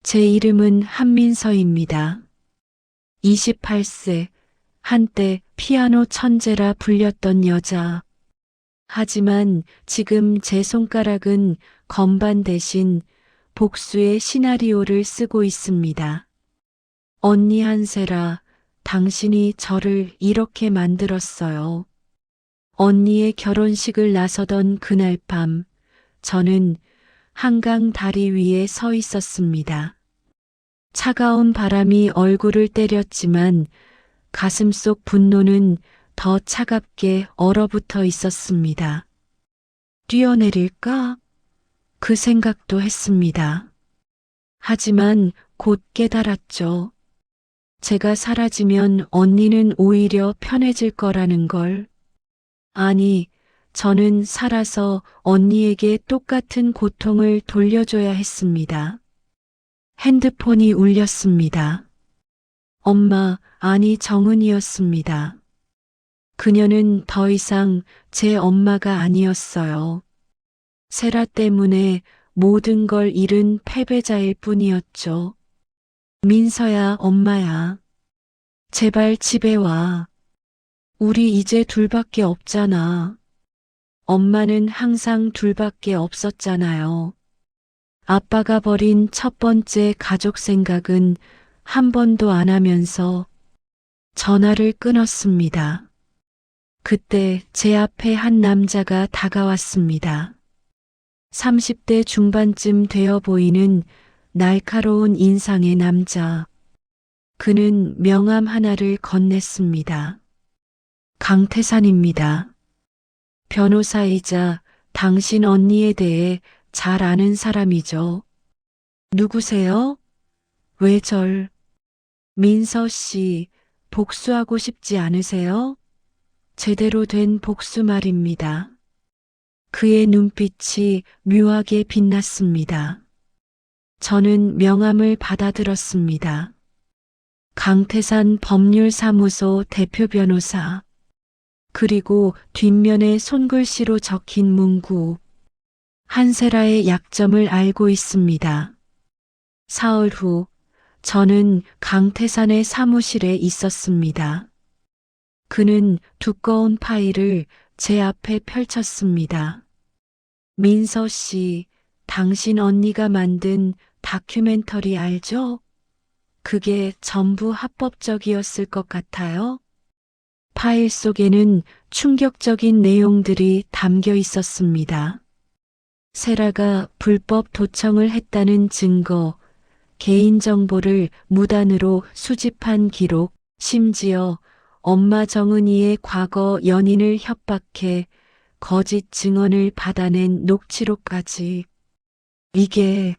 제 이름은 한민서입니다. 28세, 한때 피아노 천재라 불렸던 여자. 하지만 지금 제 손가락은 건반 대신 복수의 시나리오를 쓰고 있습니다. 언니 한세라, 당신이 저를 이렇게 만들었어요. 언니의 결혼식을 나서던 그날 밤, 저는 한강 다리 위에 서 있었습니다. 차가운 바람이 얼굴을 때렸지만 가슴속 분노는 더 차갑게 얼어붙어 있었습니다. 뛰어내릴까? 그 생각도 했습니다. 하지만 곧 깨달았죠. 제가 사라지면 언니는 오히려 편해질 거라는 걸. 아니, 저는 살아서 언니에게 똑같은 고통을 돌려줘야 했습니다. 핸드폰이 울렸습니다. 엄마, 아니 정은이었습니다. 그녀는 더 이상 제 엄마가 아니었어요. 세라 때문에 모든 걸 잃은 패배자일 뿐이었죠. 민서야, 엄마야. 제발 집에 와. 우리 이제 둘밖에 없잖아. 엄마는 항상 둘밖에 없었잖아요. 아빠가 버린 첫 번째 가족 생각은 한 번도 안 하면서 전화를 끊었습니다. 그때 제 앞에 한 남자가 다가왔습니다. 30대 중반쯤 되어 보이는 날카로운 인상의 남자. 그는 명함 하나를 건넸습니다. 강태산입니다. 변호사이자 당신 언니에 대해 잘 아는 사람이죠. 누구세요? 왜 절? 민서 씨, 복수하고 싶지 않으세요? 제대로 된 복수 말입니다. 그의 눈빛이 묘하게 빛났습니다. 저는 명함을 받아들었습니다. 강태산 법률사무소 대표 변호사. 그리고 뒷면에 손글씨로 적힌 문구. 한세라의 약점을 알고 있습니다. 사흘 후, 저는 강태산의 사무실에 있었습니다. 그는 두꺼운 파일을 제 앞에 펼쳤습니다. 민서 씨, 당신 언니가 만든 다큐멘터리 알죠? 그게 전부 합법적이었을 것 같아요? 파일 속에는 충격적인 내용들이 담겨 있었습니다. 세라가 불법 도청을 했다는 증거, 개인정보를 무단으로 수집한 기록, 심지어 엄마 정은이의 과거 연인을 협박해 거짓 증언을 받아낸 녹취록까지. 이게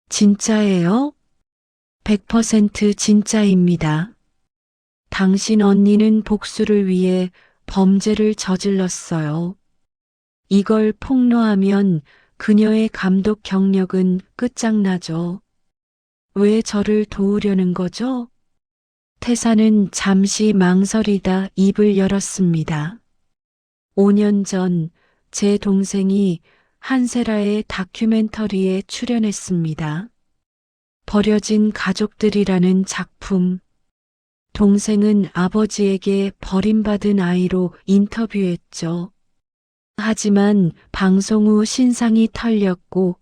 진짜예요? 100% 진짜입니다. 당신 언니는 복수를 위해 범죄를 저질렀어요. 이걸 폭로하면 그녀의 감독 경력은 끝장나죠. 왜 저를 도우려는 거죠? 태사는 잠시 망설이다 입을 열었습니다. 5년 전 제 동생이 한세라의 다큐멘터리에 출연했습니다. 버려진 가족들이라는 작품. 동생은 아버지에게 버림받은 아이로 인터뷰했죠. 하지만 방송 후 신상이 털렸고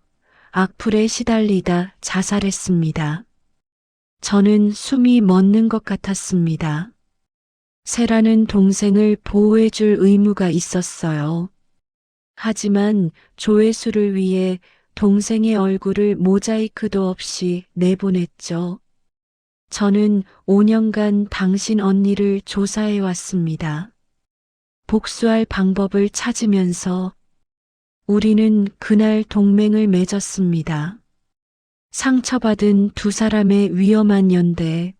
악플에 시달리다 자살했습니다. 저는 숨이 멎는 것 같았습니다. 세라는 동생을 보호해줄 의무가 있었어요. 하지만 조회수를 위해 동생의 얼굴을 모자이크도 없이 내보냈죠. 저는 5년간 당신 언니를 조사해 왔습니다. 복수할 방법을 찾으면서 우리는 그날 동맹을 맺었습니다. 상처받은 두 사람의 위험한 연대.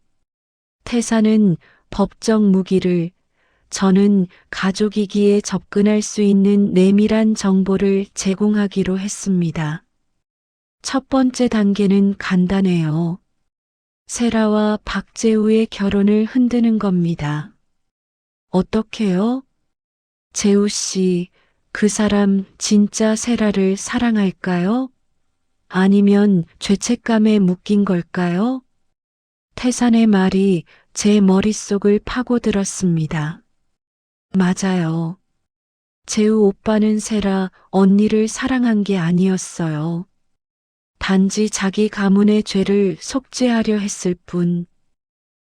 태사는 법적 무기를, 저는 가족이기에 접근할 수 있는 내밀한 정보를 제공하기로 했습니다. 첫 번째 단계는 간단해요. 세라와 박재우의 결혼을 흔드는 겁니다. 어떻게요? 재우 씨, 그 사람 진짜 세라를 사랑할까요? 아니면 죄책감에 묶인 걸까요? 태산의 말이 제 머릿속을 파고들었습니다. 맞아요. 재우 오빠는 세라 언니를 사랑한 게 아니었어요. 단지 자기 가문의 죄를 속죄하려 했을 뿐.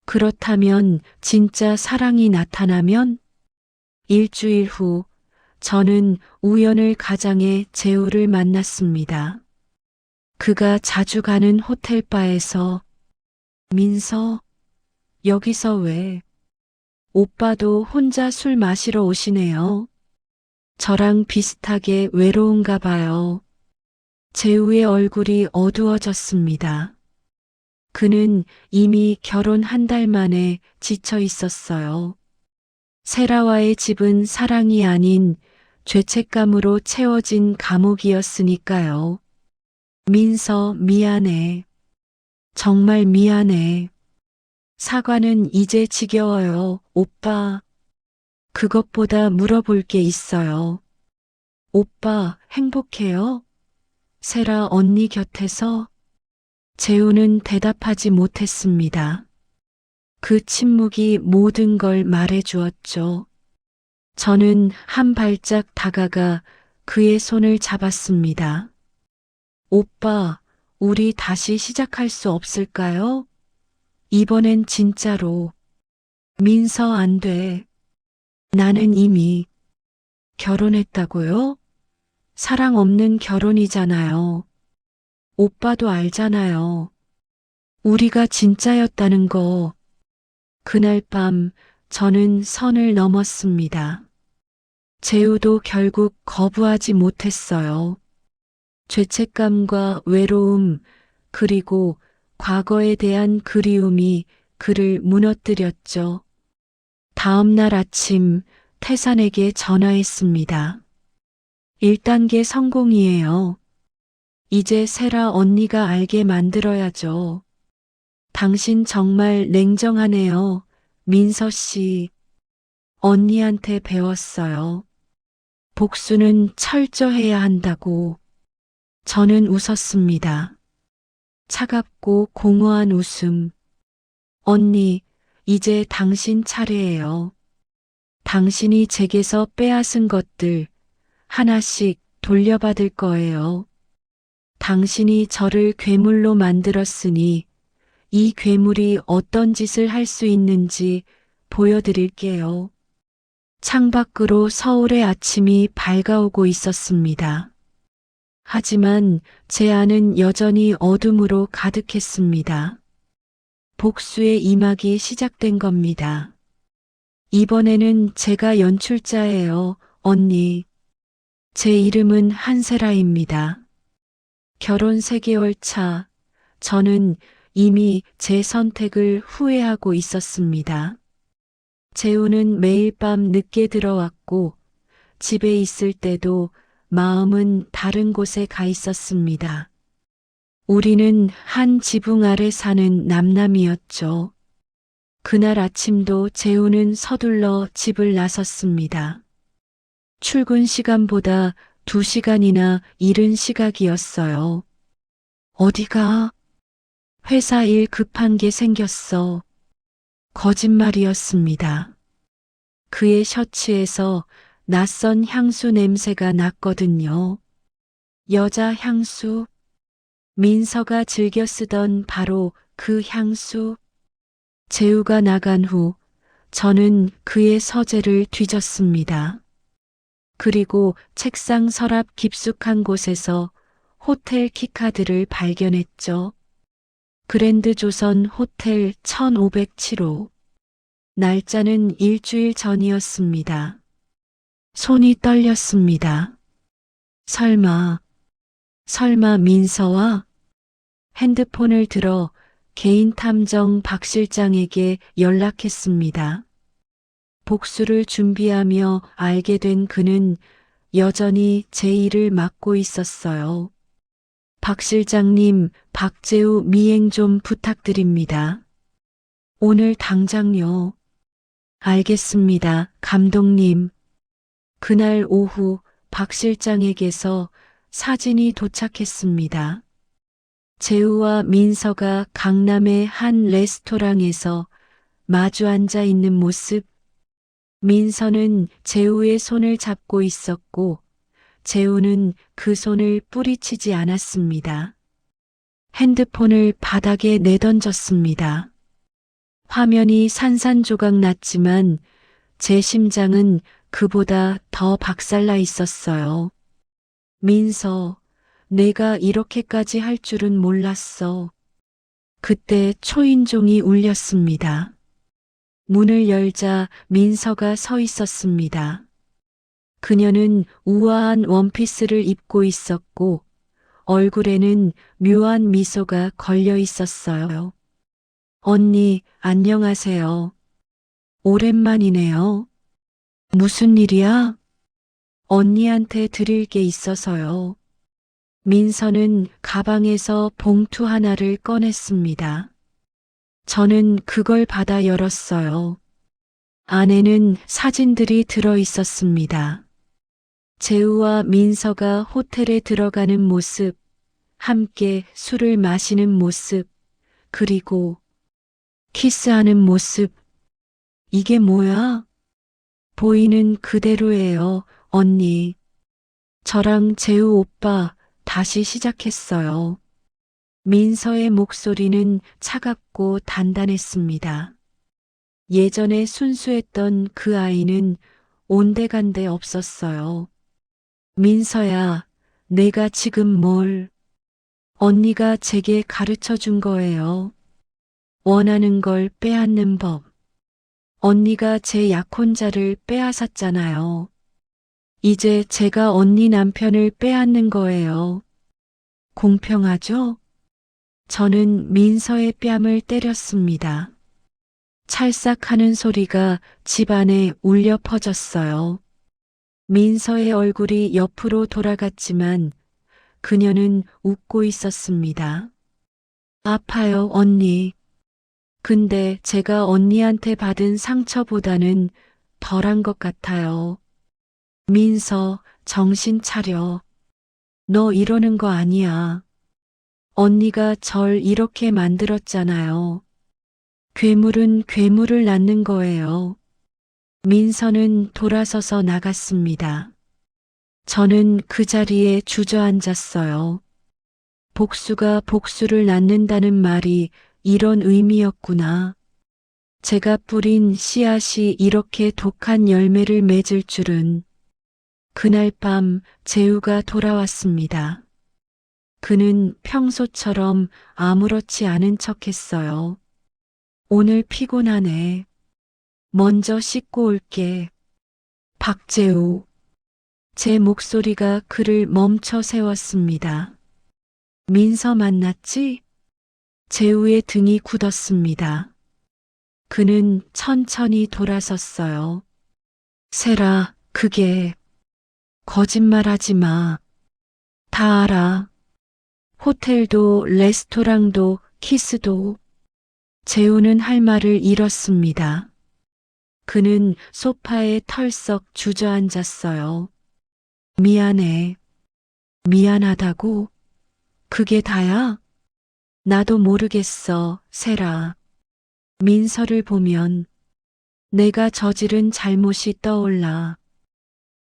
그렇다면 진짜 사랑이 나타나면? 일주일 후 저는 우연을 가장해 재우를 만났습니다. 그가 자주 가는 호텔바에서 민서, 여기서 왜? 오빠도 혼자 술 마시러 오시네요. 저랑 비슷하게 외로운가 봐요. 재우의 얼굴이 어두워졌습니다. 그는 이미 결혼 한 달 만에 지쳐 있었어요. 세라와의 집은 사랑이 아닌 죄책감으로 채워진 감옥이었으니까요. 민서, 미안해. 정말 미안해. 사과는 이제 지겨워요, 오빠. 그것보다 물어볼 게 있어요. 오빠, 행복해요? 세라 언니 곁에서? 재우는 대답하지 못했습니다. 그 침묵이 모든 걸 말해 주었죠. 저는 한 발짝 다가가 그의 손을 잡았습니다. 오빠, 우리 다시 시작할 수 없을까요? 이번엔 진짜로. 민서 안 돼. 나는 이미 결혼했다고요? 사랑 없는 결혼이잖아요. 오빠도 알잖아요. 우리가 진짜였다는 거. 그날 밤 저는 선을 넘었습니다. 재우도 결국 거부하지 못했어요. 죄책감과 외로움, 그리고 과거에 대한 그리움이 그를 무너뜨렸죠. 다음 날 아침 태산에게 전화했습니다. 1단계 성공이에요. 이제 세라 언니가 알게 만들어야죠. 당신 정말 냉정하네요. 민서 씨. 언니한테 배웠어요. 복수는 철저해야 한다고. 저는 웃었습니다. 차갑고 공허한 웃음. 언니, 이제 당신 차례예요. 당신이 제게서 빼앗은 것들 하나씩 돌려받을 거예요. 당신이 저를 괴물로 만들었으니 이 괴물이 어떤 짓을 할 수 있는지 보여드릴게요. 창밖으로 서울의 아침이 밝아오고 있었습니다. 하지만 제 안은 여전히 어둠으로 가득했습니다. 복수의 이막이 시작된 겁니다. 이번에는 제가 연출자예요, 언니. 제 이름은 한세라입니다. 결혼 3개월 차, 저는 이미 제 선택을 후회하고 있었습니다. 재우는 매일 밤 늦게 들어왔고 집에 있을 때도 마음은 다른 곳에 가 있었습니다. 우리는 한 지붕 아래 사는 남남이었죠. 그날 아침도 재우는 서둘러 집을 나섰습니다. 출근 시간보다 2시간이나 이른 시각이었어요. 어디가? 회사 일 급한 게 생겼어. 거짓말이었습니다. 그의 셔츠에서 낯선 향수 냄새가 났거든요. 여자 향수. 민서가 즐겨 쓰던 바로 그 향수. 재우가 나간 후 저는 그의 서재를 뒤졌습니다. 그리고 책상 서랍 깊숙한 곳에서 호텔 키카드를 발견했죠. 그랜드 조선 호텔 1507호. 날짜는 일주일 전이었습니다. 손이 떨렸습니다. 설마 민서와? 핸드폰을 들어 개인 탐정 박 실장에게 연락했습니다. 복수를 준비하며 알게 된 그는 여전히 제 일을 맡고 있었어요. 박 실장님, 박재우 미행 좀 부탁드립니다. 오늘 당장요. 알겠습니다, 감독님. 그날 오후 박 실장에게서 사진이 도착했습니다. 재우와 민서가 강남의 한 레스토랑에서 마주 앉아 있는 모습. 민서는 재우의 손을 잡고 있었고, 재우는 그 손을 뿌리치지 않았습니다. 핸드폰을 바닥에 내던졌습니다. 화면이 산산조각 났지만 제 심장은 그보다 더 박살나 있었어요. 민서, 내가 이렇게까지 할 줄은 몰랐어. 그때 초인종이 울렸습니다. 문을 열자 민서가 서 있었습니다. 그녀는 우아한 원피스를 입고 있었고 얼굴에는 묘한 미소가 걸려 있었어요. 언니, 안녕하세요. 오랜만이네요. 무슨 일이야? 언니한테 드릴 게 있어서요. 민서는 가방에서 봉투 하나를 꺼냈습니다. 저는 그걸 받아 열었어요. 안에는 사진들이 들어 있었습니다. 재우와 민서가 호텔에 들어가는 모습, 함께 술을 마시는 모습, 그리고 키스하는 모습. 이게 뭐야? 보이는 그대로예요, 언니. 저랑 재우 오빠 다시 시작했어요. 민서의 목소리는 차갑고 단단했습니다. 예전에 순수했던 그 아이는 온데간데 없었어요. 민서야, 내가 지금 뭘? 언니가 제게 가르쳐 준 거예요. 원하는 걸 빼앗는 법. 언니가 제 약혼자를 빼앗았잖아요. 이제 제가 언니 남편을 빼앗는 거예요. 공평하죠? 저는 민서의 뺨을 때렸습니다. 찰싹하는 소리가 집안에 울려 퍼졌어요. 민서의 얼굴이 옆으로 돌아갔지만 그녀는 웃고 있었습니다. 아파요, 언니. 근데 제가 언니한테 받은 상처보다는 덜한 것 같아요. 민서, 정신 차려. 너 이러는 거 아니야. 언니가 절 이렇게 만들었잖아요. 괴물은 괴물을 낳는 거예요. 민서는 돌아서서 나갔습니다. 저는 그 자리에 주저앉았어요. 복수가 복수를 낳는다는 말이 이런 의미였구나. 제가 뿌린 씨앗이 이렇게 독한 열매를 맺을 줄은. 그날 밤 재우가 돌아왔습니다. 그는 평소처럼 아무렇지 않은 척했어요. 오늘 피곤하네. 먼저 씻고 올게. 박재우. 제 목소리가 그를 멈춰 세웠습니다. 민서 만났지? 재우의 등이 굳었습니다. 그는 천천히 돌아섰어요. 세라, 그게 거짓말하지 마. 다 알아. 호텔도 레스토랑도 키스도. 재우는 할 말을 잃었습니다. 그는 소파에 털썩 주저앉았어요. 미안해. 미안하다고? 그게 다야? 나도 모르겠어, 세라. 민서를 보면 내가 저지른 잘못이 떠올라.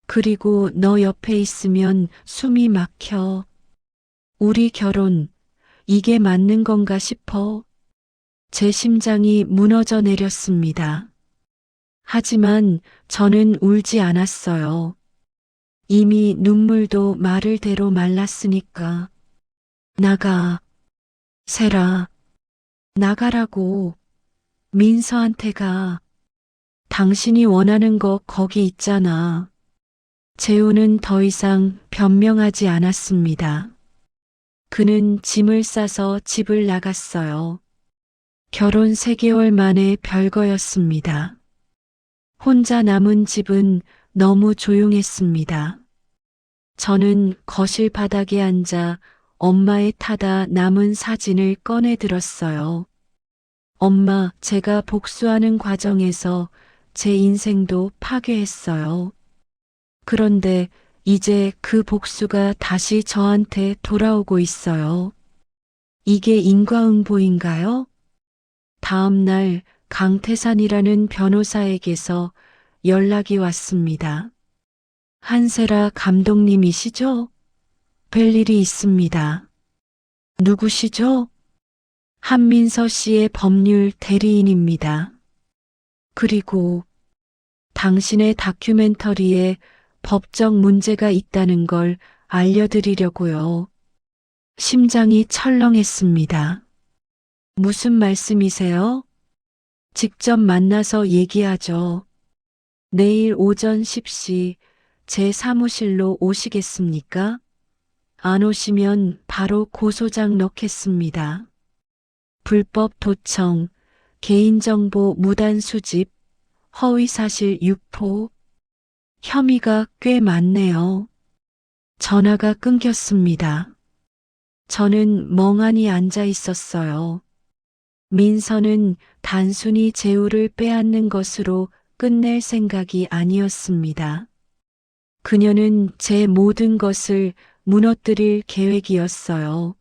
그리고 너 옆에 있으면 숨이 막혀. 우리 결혼, 이게 맞는 건가 싶어. 제 심장이 무너져 내렸습니다. 하지만 저는 울지 않았어요. 이미 눈물도 마를 대로 말랐으니까. 나가. 세라. 나가라고. 민서한테 가. 당신이 원하는 거 거기 있잖아. 재우는 더 이상 변명하지 않았습니다. 그는 짐을 싸서 집을 나갔어요. 결혼 3개월 만에 별거였습니다. 혼자 남은 집은 너무 조용했습니다. 저는 거실 바닥에 앉아 엄마의 타다 남은 사진을 꺼내 들었어요. 엄마, 제가 복수하는 과정에서 제 인생도 파괴했어요. 그런데 이제 그 복수가 다시 저한테 돌아오고 있어요. 이게 인과응보인가요? 다음 날 강태산이라는 변호사에게서 연락이 왔습니다. 한세라 감독님이시죠? 뵐 일이 있습니다. 누구시죠? 한민서 씨의 법률 대리인입니다. 그리고 당신의 다큐멘터리에 법적 문제가 있다는 걸 알려드리려고요. 심장이 철렁했습니다. 무슨 말씀이세요? 직접 만나서 얘기하죠. 내일 오전 10시 제 사무실로 오시겠습니까? 안 오시면 바로 고소장 넣겠습니다. 불법 도청, 개인정보 무단 수집, 허위사실 유포, 혐의가 꽤 많네요. 전화가 끊겼습니다. 저는 멍하니 앉아 있었어요. 민서는 단순히 재우를 빼앗는 것으로 끝낼 생각이 아니었습니다. 그녀는 제 모든 것을 무너뜨릴 계획이었어요.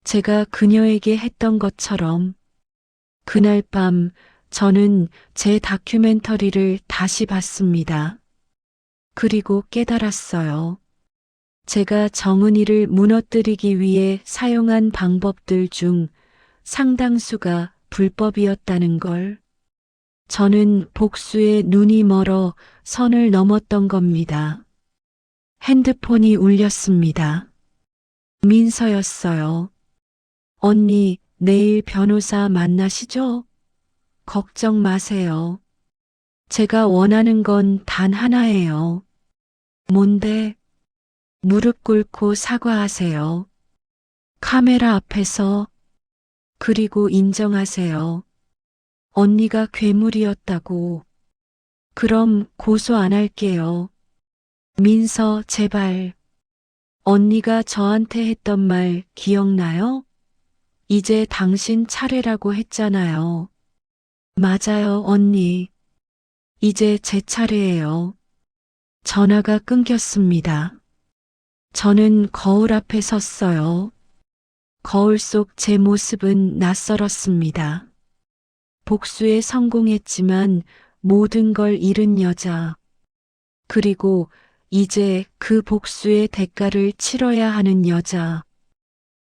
제가 그녀에게 했던 것처럼 그날 밤 저는 제 다큐멘터리를 다시 봤습니다. 그리고 깨달았어요. 제가 정은이를 무너뜨리기 위해 사용한 방법들 중 상당수가 불법이었다는 걸. 저는 복수에 눈이 멀어 선을 넘었던 겁니다. 핸드폰이 울렸습니다. 민서였어요. 언니, 내일 변호사 만나시죠? 걱정 마세요. 제가 원하는 건 단 하나예요. 뭔데? 무릎 꿇고 사과하세요. 카메라 앞에서. 그리고 인정하세요. 언니가 괴물이었다고. 그럼 고소 안 할게요. 민서, 제발. 언니가 저한테 했던 말 기억나요? 이제 당신 차례라고 했잖아요. 맞아요, 언니. 이제 제 차례예요. 전화가 끊겼습니다. 저는 거울 앞에 섰어요. 거울 속 제 모습은 낯설었습니다. 복수에 성공했지만 모든 걸 잃은 여자. 그리고 이제 그 복수의 대가를 치러야 하는 여자.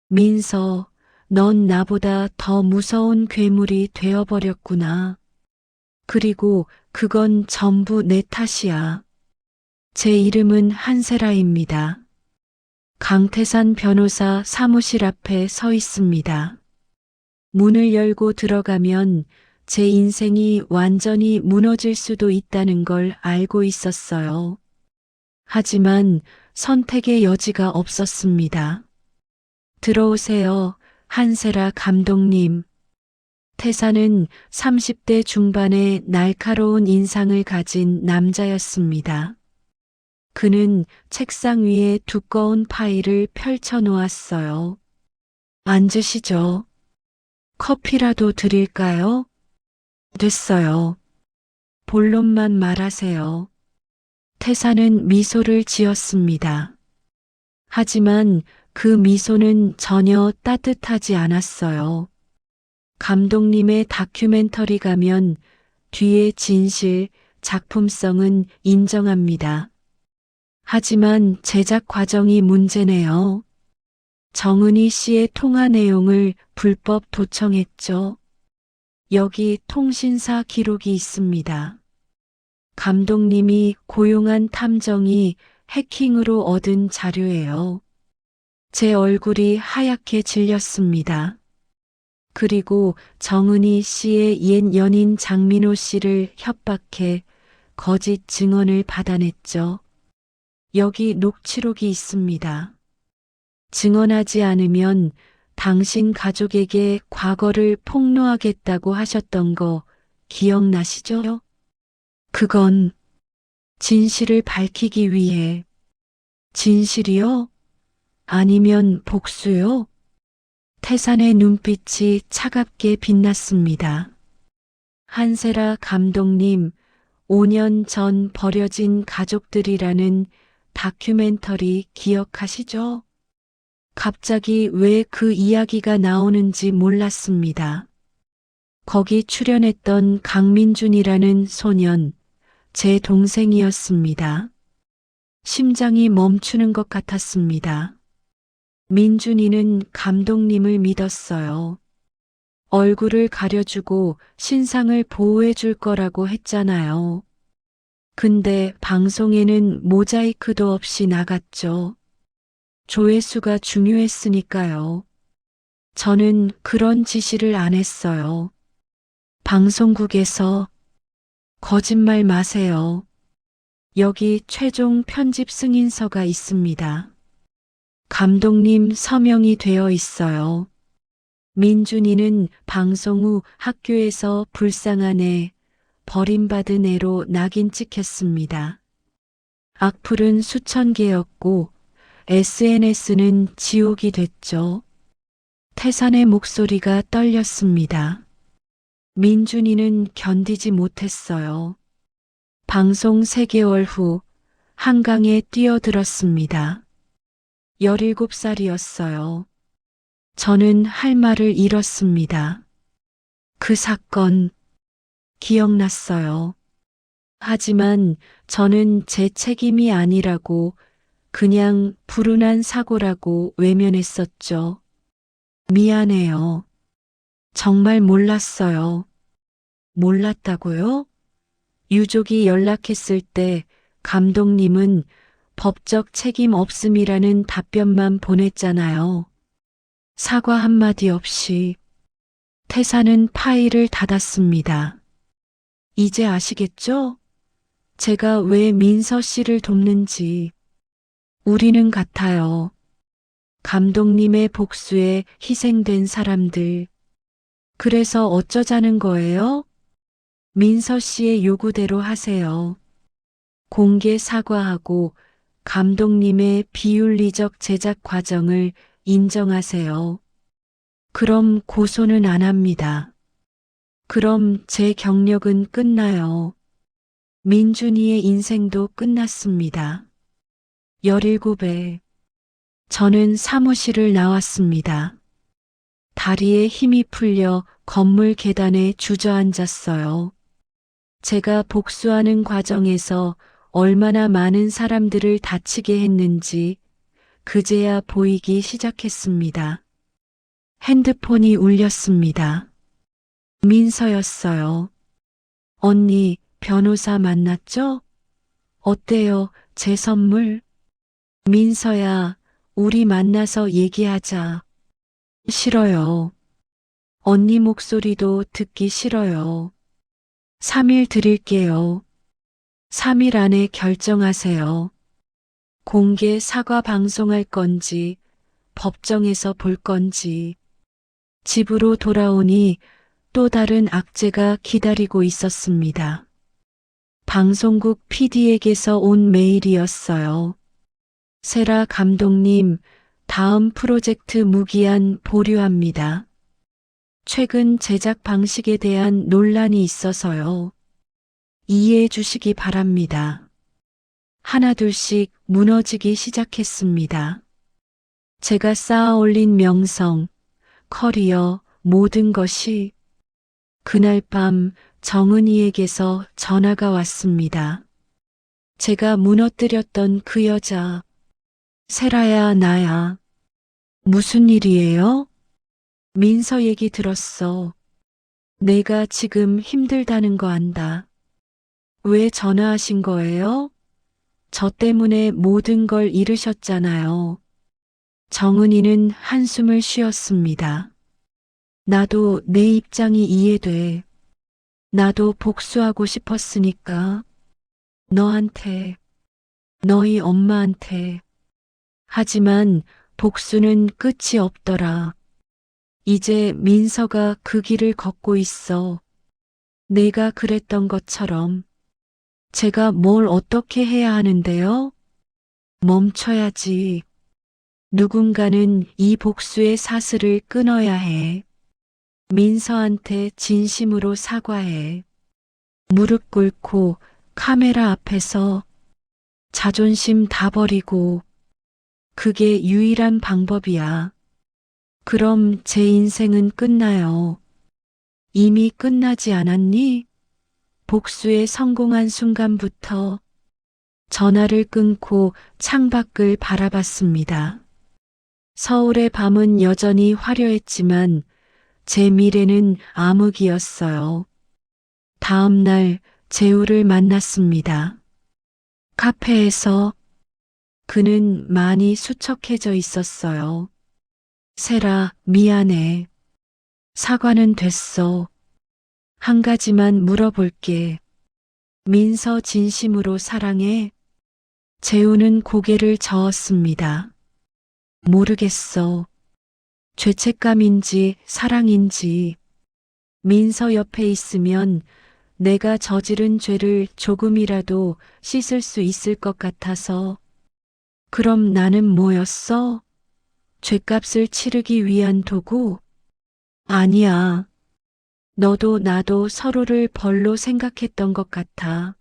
민서, 넌 나보다 더 무서운 괴물이 되어버렸구나. 그리고 그건 전부 내 탓이야. 제 이름은 한세라입니다. 강태산 변호사 사무실 앞에 서 있습니다. 문을 열고 들어가면 제 인생이 완전히 무너질 수도 있다는 걸 알고 있었어요. 하지만 선택의 여지가 없었습니다. 들어오세요, 한세라 감독님. 태산은 30대 중반의 날카로운 인상을 가진 남자였습니다. 그는 책상 위에 두꺼운 파일을 펼쳐 놓았어요. 앉으시죠. 커피라도 드릴까요? 됐어요. 본론만 말하세요. 태산은 미소를 지었습니다. 하지만 그 미소는 전혀 따뜻하지 않았어요. 감독님의 다큐멘터리 가면 뒤에 진실, 작품성은 인정합니다. 하지만 제작 과정이 문제네요. 정은희 씨의 통화 내용을 불법 도청했죠. 여기 통신사 기록이 있습니다. 감독님이 고용한 탐정이 해킹으로 얻은 자료예요. 제 얼굴이 하얗게 질렸습니다. 그리고 정은희 씨의 옛 연인 장민호 씨를 협박해 거짓 증언을 받아냈죠. 여기 녹취록이 있습니다. 증언하지 않으면 당신 가족에게 과거를 폭로하겠다고 하셨던 거 기억나시죠? 그건 진실을 밝히기 위해. 진실이요? 아니면 복수요? 태산의 눈빛이 차갑게 빛났습니다. 한세라 감독님, 5년 전 버려진 가족들이라는 다큐멘터리 기억하시죠? 갑자기 왜 그 이야기가 나오는지 몰랐습니다. 거기 출연했던 강민준이라는 소년, 제 동생이었습니다. 심장이 멈추는 것 같았습니다. 민준이는 감독님을 믿었어요. 얼굴을 가려주고 신상을 보호해 줄 거라고 했잖아요. 근데 방송에는 모자이크도 없이 나갔죠. 조회수가 중요했으니까요. 저는 그런 지시를 안 했어요. 방송국에서 거짓말 마세요. 여기 최종 편집 승인서가 있습니다. 감독님 서명이 되어 있어요. 민준이는 방송 후 학교에서 불쌍한 애, 버림받은 애로 낙인 찍혔습니다. 악플은 수천 개였고 SNS는 지옥이 됐죠. 태산의 목소리가 떨렸습니다. 민준이는 견디지 못했어요. 방송 3개월 후 한강에 뛰어들었습니다. 17살이었어요. 저는 할 말을 잃었습니다. 그 사건 기억났어요. 하지만 저는 제 책임이 아니라고 그냥 불운한 사고라고 외면했었죠. 미안해요. 정말 몰랐어요. 몰랐다고요? 유족이 연락했을 때 감독님은 법적 책임 없음이라는 답변만 보냈잖아요. 사과 한마디 없이. 태사는 파일을 닫았습니다. 이제 아시겠죠? 제가 왜 민서 씨를 돕는지. 우리는 같아요. 감독님의 복수에 희생된 사람들. 그래서 어쩌자는 거예요? 민서 씨의 요구대로 하세요. 공개 사과하고 감독님의 비윤리적 제작 과정을 인정하세요. 그럼 고소는 안 합니다. 그럼 제 경력은 끝나요. 민준이의 인생도 끝났습니다. 17에 저는 사무실을 나왔습니다. 다리에 힘이 풀려 건물 계단에 주저앉았어요. 제가 복수하는 과정에서 얼마나 많은 사람들을 다치게 했는지 그제야 보이기 시작했습니다. 핸드폰이 울렸습니다. 민서였어요. 언니, 변호사 만났죠? 어때요, 제 선물? 민서야, 우리 만나서 얘기하자. 싫어요. 언니 목소리도 듣기 싫어요. 3일 드릴게요. 3일 안에 결정하세요. 공개 사과 방송할 건지, 법정에서 볼 건지. 집으로 돌아오니 또 다른 악재가 기다리고 있었습니다. 방송국 PD에게서 온 메일이었어요. 세라 감독님, 다음 프로젝트 무기한 보류합니다. 최근 제작 방식에 대한 논란이 있어서요. 이해해 주시기 바랍니다. 하나둘씩 무너지기 시작했습니다. 제가 쌓아 올린 명성, 커리어, 모든 것이 그날 밤 정은이에게서 전화가 왔습니다. 제가 무너뜨렸던 그 여자, 세라야, 나야. 무슨 일이에요? 민서 얘기 들었어. 내가 지금 힘들다는 거 안다. 왜 전화하신 거예요? 저 때문에 모든 걸 잃으셨잖아요. 정은이는 한숨을 쉬었습니다. 나도 내 입장이 이해돼. 나도 복수하고 싶었으니까. 너한테, 너희 엄마한테. 하지만 복수는 끝이 없더라. 이제 민서가 그 길을 걷고 있어. 내가 그랬던 것처럼. 제가 뭘 어떻게 해야 하는데요? 멈춰야지. 누군가는 이 복수의 사슬을 끊어야 해. 민서한테 진심으로 사과해. 무릎 꿇고 카메라 앞에서 자존심 다 버리고 그게 유일한 방법이야. 그럼 제 인생은 끝나요. 이미 끝나지 않았니? 복수에 성공한 순간부터 전화를 끊고 창밖을 바라봤습니다. 서울의 밤은 여전히 화려했지만 제 미래는 암흑이었어요. 다음 날 재우를 만났습니다. 카페에서 그는 많이 수척해져 있었어요. 세라, 미안해. 사과는 됐어. 한 가지만 물어볼게. 민서 진심으로 사랑해? 재우는 고개를 저었습니다. 모르겠어. 죄책감인지 사랑인지. 민서 옆에 있으면 내가 저지른 죄를 조금이라도 씻을 수 있을 것 같아서. 그럼 나는 뭐였어? 죄값을 치르기 위한 도구? 아니야. 너도 나도 서로를 벌로 생각했던 것 같아.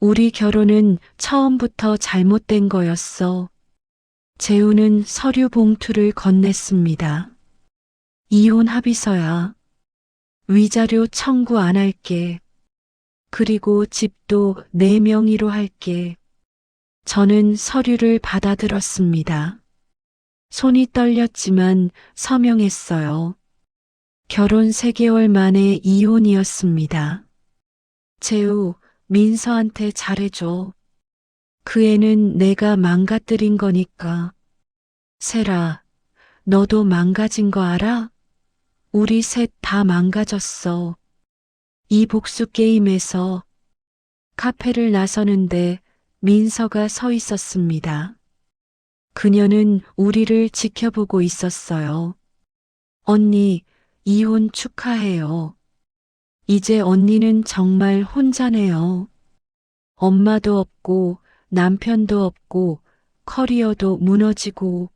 우리 결혼은 처음부터 잘못된 거였어. 재우는 서류 봉투를 건넸습니다. 이혼 합의서야. 위자료 청구 안 할게. 그리고 집도 내 명의로 할게. 저는 서류를 받아들었습니다. 손이 떨렸지만 서명했어요. 결혼 3개월 만에 이혼이었습니다. 재우, 민서한테 잘해줘. 그 애는 내가 망가뜨린 거니까. 세라, 너도 망가진 거 알아? 우리 셋 다 망가졌어. 이 복수 게임에서. 카페를 나서는데 민서가 서 있었습니다. 그녀는 우리를 지켜보고 있었어요. 언니, 이혼 축하해요. 이제 언니는 정말 혼자네요. 엄마도 없고 남편도 없고 커리어도 무너지고.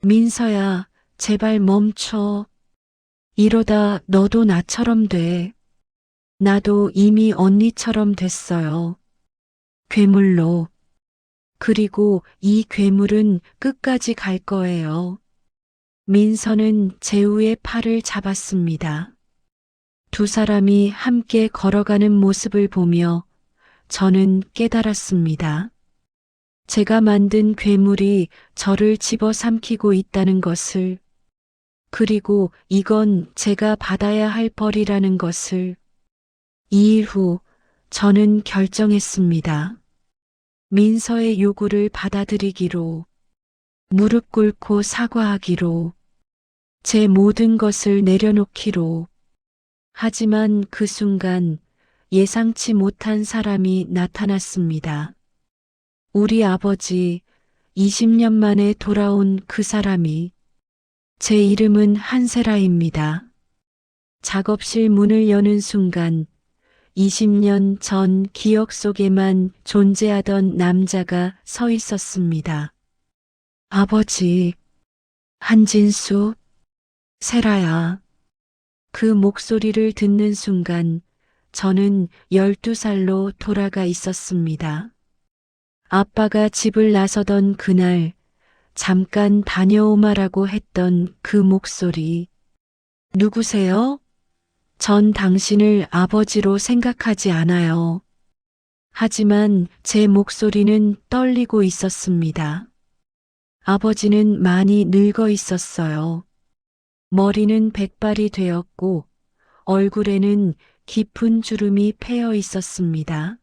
민서야, 제발 멈춰. 이러다 너도 나처럼 돼. 나도 이미 언니처럼 됐어요. 괴물로. 그리고 이 괴물은 끝까지 갈 거예요. 민서는 재우의 팔을 잡았습니다. 두 사람이 함께 걸어가는 모습을 보며 저는 깨달았습니다. 제가 만든 괴물이 저를 집어삼키고 있다는 것을, 그리고 이건 제가 받아야 할 벌이라는 것을. 2일 후 저는 결정했습니다. 민서의 요구를 받아들이기로, 무릎 꿇고 사과하기로, 제 모든 것을 내려놓기로. 하지만 그 순간 예상치 못한 사람이 나타났습니다. 우리 아버지, 20년 만에 돌아온 그 사람이. 제 이름은 한세라입니다. 작업실 문을 여는 순간 20년 전 기억 속에만 존재하던 남자가 서 있었습니다. 아버지, 한진수, 세라야. 그 목소리를 듣는 순간 저는 12살로 돌아가 있었습니다. 아빠가 집을 나서던 그날 잠깐 다녀오마라고 했던 그 목소리. 누구세요? 전 당신을 아버지로 생각하지 않아요. 하지만 제 목소리는 떨리고 있었습니다. 아버지는 많이 늙어 있었어요. 머리는 백발이 되었고 얼굴에는 깊은 주름이 패여 있었습니다.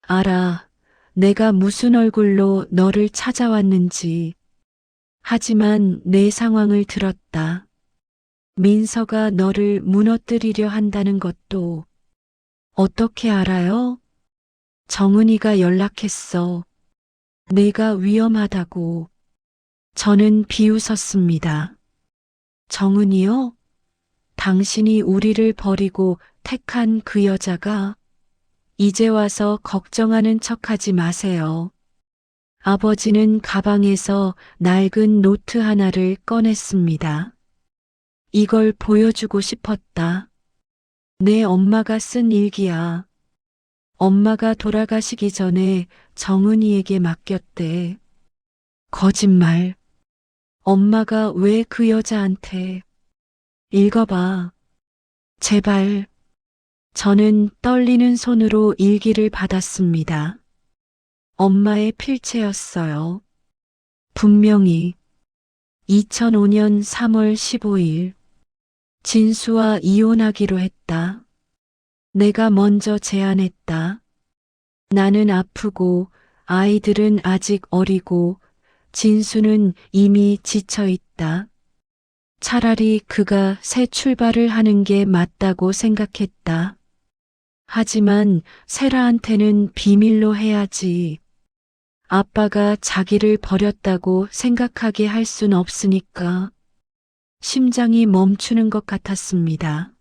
알아, 내가 무슨 얼굴로 너를 찾아왔는지. 하지만 내 상황을 들었다. 민서가 너를 무너뜨리려 한다는 것도. 어떻게 알아요? 정은이가 연락했어. 내가 위험하다고. 저는 비웃었습니다. 정은이요? 당신이 우리를 버리고 택한 그 여자가. 이제 와서 걱정하는 척하지 마세요. 아버지는 가방에서 낡은 노트 하나를 꺼냈습니다. 이걸 보여주고 싶었다. 내 엄마가 쓴 일기야. 엄마가 돌아가시기 전에 정은이에게 맡겼대. 거짓말. 엄마가 왜 그 여자한테. 읽어봐. 제발. 저는 떨리는 손으로 일기를 받았습니다. 엄마의 필체였어요. 분명히 2005년 3월 15일. 진수와 이혼하기로 했다. 내가 먼저 제안했다. 나는 아프고 아이들은 아직 어리고 진수는 이미 지쳐 있다. 차라리 그가 새 출발을 하는 게 맞다고 생각했다. 하지만 세라한테는 비밀로 해야지. 아빠가 자기를 버렸다고 생각하게 할 순 없으니까. 심장이 멈추는 것 같았습니다.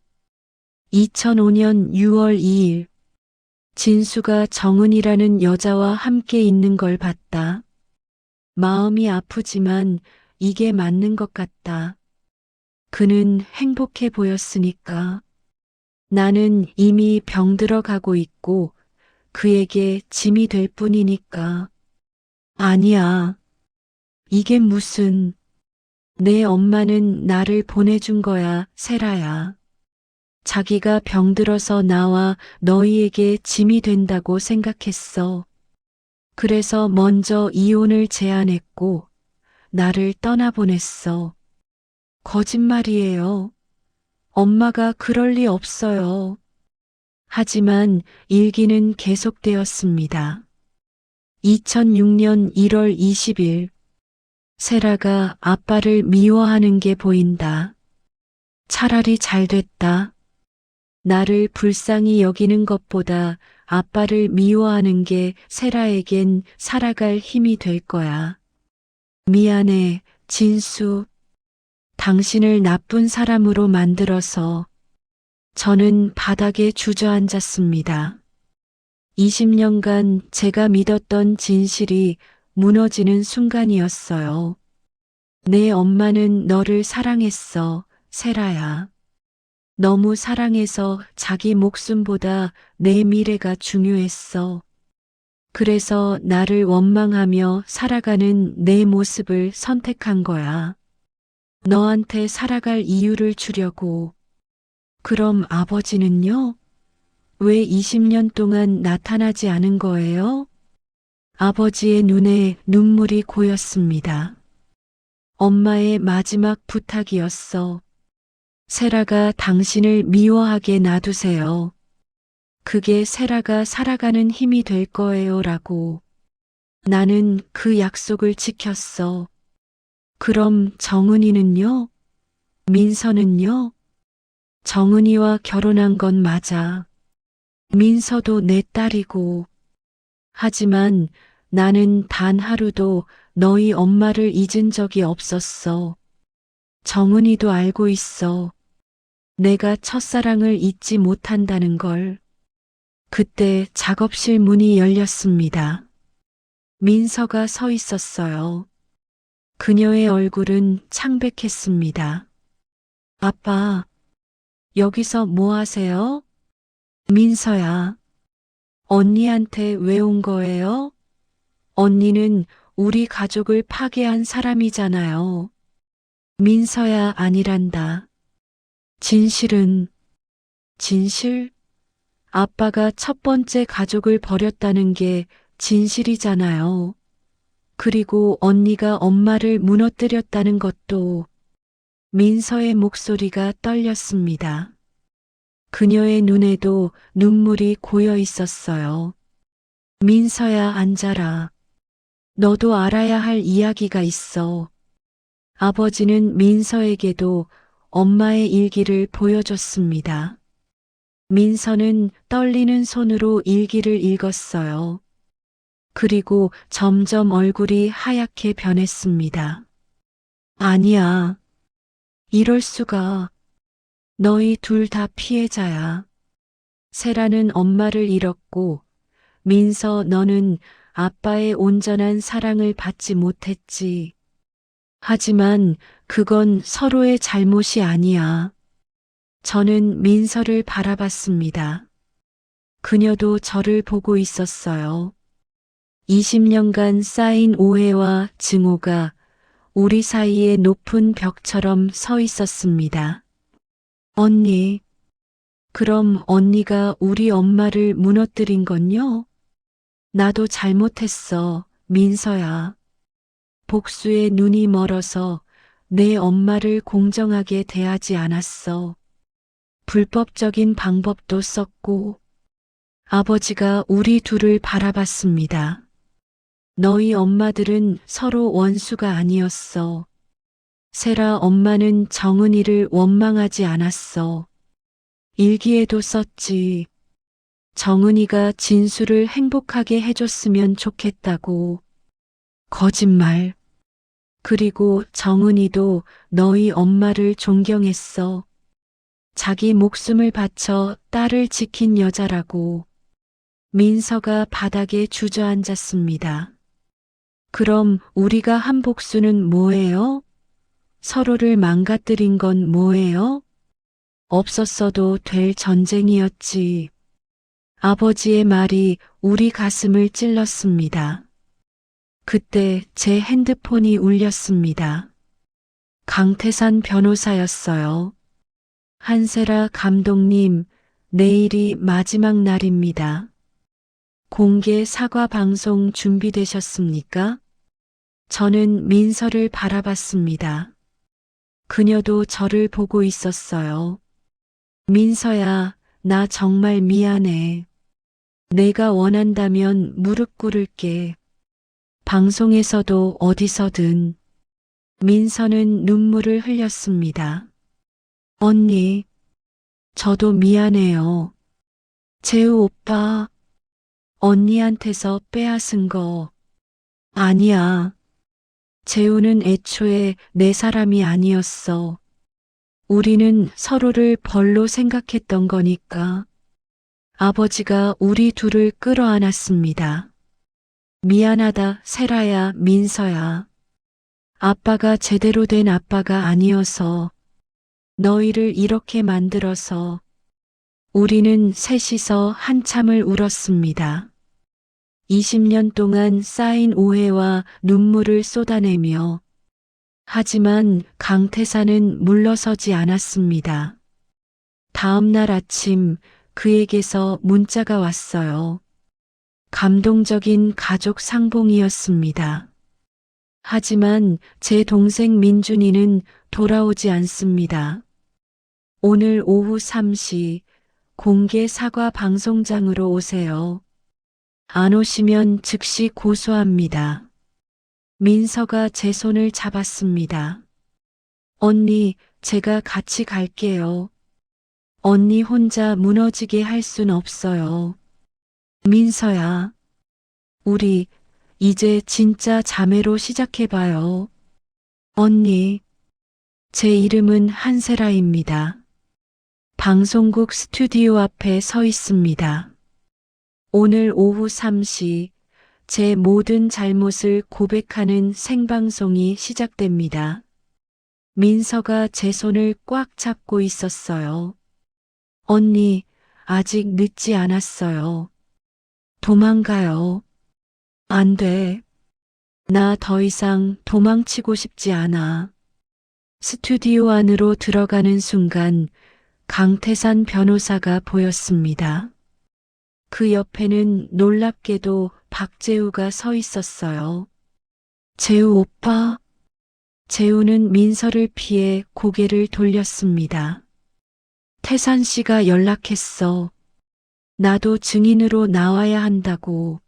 2005년 6월 2일. 진수가 정은이라는 여자와 함께 있는 걸 봤다. 마음이 아프지만 이게 맞는 것 같다. 그는 행복해 보였으니까. 나는 이미 병들어 가고 있고 그에게 짐이 될 뿐이니까. 아니야. 이게 무슨. 내 엄마는 나를 보내준 거야, 세라야. 자기가 병들어서 나와 너희에게 짐이 된다고 생각했어. 그래서 먼저 이혼을 제안했고 나를 떠나보냈어. 거짓말이에요. 엄마가 그럴 리 없어요. 하지만 일기는 계속되었습니다. 2006년 1월 20일. 세라가 아빠를 미워하는 게 보인다. 차라리 잘 됐다. 나를 불쌍히 여기는 것보다 아빠를 미워하는 게 세라에겐 살아갈 힘이 될 거야. 미안해, 진수. 당신을 나쁜 사람으로 만들어서. 저는 바닥에 주저앉았습니다. 20년간 제가 믿었던 진실이 무너지는 순간이었어요. 내 엄마는 너를 사랑했어, 세라야. 너무 사랑해서 자기 목숨보다 내 미래가 중요했어. 그래서 나를 원망하며 살아가는 내 모습을 선택한 거야. 너한테 살아갈 이유를 주려고. 그럼 아버지는요? 왜 20년 동안 나타나지 않은 거예요? 아버지의 눈에 눈물이 고였습니다. 엄마의 마지막 부탁이었어. 세라가 당신을 미워하게 놔두세요. 그게 세라가 살아가는 힘이 될 거예요 라고. 나는 그 약속을 지켰어. 그럼 정은이는요? 민서는요? 정은이와 결혼한 건 맞아. 민서도 내 딸이고. 하지만 나는 단 하루도 너희 엄마를 잊은 적이 없었어. 정은이도 알고 있어. 내가 첫사랑을 잊지 못한다는 걸. 그때 작업실 문이 열렸습니다. 민서가 서 있었어요. 그녀의 얼굴은 창백했습니다. 아빠, 여기서 뭐 하세요? 민서야, 언니한테 왜 온 거예요? 언니는 우리 가족을 파괴한 사람이잖아요. 민서야 아니란다. 진실? 아빠가 첫 번째 가족을 버렸다는 게 진실이잖아요. 그리고 언니가 엄마를 무너뜨렸다는 것도. 민서의 목소리가 떨렸습니다. 그녀의 눈에도 눈물이 고여 있었어요. 민서야 앉아라. 너도 알아야 할 이야기가 있어. 아버지는 민서에게도 엄마의 일기를 보여줬습니다. 민서는 떨리는 손으로 일기를 읽었어요. 그리고 점점 얼굴이 하얗게 변했습니다. 아니야. 이럴 수가. 너희 둘 다 피해자야. 세라는 엄마를 잃었고, 민서 너는 아빠의 온전한 사랑을 받지 못했지. 하지만 그건 서로의 잘못이 아니야. 저는 민서를 바라봤습니다. 그녀도 저를 보고 있었어요. 20년간 쌓인 오해와 증오가 우리 사이에 높은 벽처럼 서 있었습니다. 언니, 그럼 언니가 우리 엄마를 무너뜨린 건요? 나도 잘못했어, 민서야. 복수에 눈이 멀어서 내 엄마를 공정하게 대하지 않았어. 불법적인 방법도 썼고, 아버지가 우리 둘을 바라봤습니다. 너희 엄마들은 서로 원수가 아니었어. 세라 엄마는 정은이를 원망하지 않았어. 일기에도 썼지. 정은이가 진수를 행복하게 해줬으면 좋겠다고. 거짓말. 그리고 정은이도 너희 엄마를 존경했어. 자기 목숨을 바쳐 딸을 지킨 여자라고. 민서가 바닥에 주저앉았습니다. 그럼 우리가 한 복수는 뭐예요? 서로를 망가뜨린 건 뭐예요? 없었어도 될 전쟁이었지. 아버지의 말이 우리 가슴을 찔렀습니다. 그때 제 핸드폰이 울렸습니다. 강태산 변호사였어요. 한세라 감독님, 내일이 마지막 날입니다. 공개 사과 방송 준비되셨습니까? 저는 민서를 바라봤습니다. 그녀도 저를 보고 있었어요. 민서야, 나 정말 미안해. 내가 원한다면 무릎 꿇을게. 방송에서도 어디서든. 민서는 눈물을 흘렸습니다. 언니, 저도 미안해요. 재우 오빠, 언니한테서 빼앗은 거 아니야. 재우는 애초에 내 사람이 아니었어. 우리는 서로를 벌로 생각했던 거니까. 아버지가 우리 둘을 끌어안았습니다. 미안하다, 세라야, 민서야. 아빠가 제대로 된 아빠가 아니어서 너희를 이렇게 만들어서 우리는 셋이서 한참을 울었습니다. 20년 동안 쌓인 오해와 눈물을 쏟아내며 하지만 강태사는 물러서지 않았습니다. 다음 날 아침 그에게서 문자가 왔어요. 감동적인 가족 상봉이었습니다. 하지만 제 동생 민준이는 돌아오지 않습니다. 오늘 오후 3시 공개 사과 방송장으로 오세요. 안 오시면 즉시 고소합니다. 민서가 제 손을 잡았습니다. 언니, 제가 같이 갈게요. 언니 혼자 무너지게 할 순 없어요. 민서야, 우리 이제 진짜 자매로 시작해봐요. 언니, 제 이름은 한세라입니다. 방송국 스튜디오 앞에 서 있습니다. 오늘 오후 3시 제 모든 잘못을 고백하는 생방송이 시작됩니다. 민서가 제 손을 꽉 잡고 있었어요. 언니, 아직 늦지 않았어요. 도망가요. 안 돼. 나 더 이상 도망치고 싶지 않아. 스튜디오 안으로 들어가는 순간 강태산 변호사가 보였습니다. 그 옆에는 놀랍게도 박재우가 서 있었어요. 재우 오빠. 재우는 민서를 피해 고개를 돌렸습니다. 태산 씨가 연락했어. 나도 증인으로 나와야 한다고.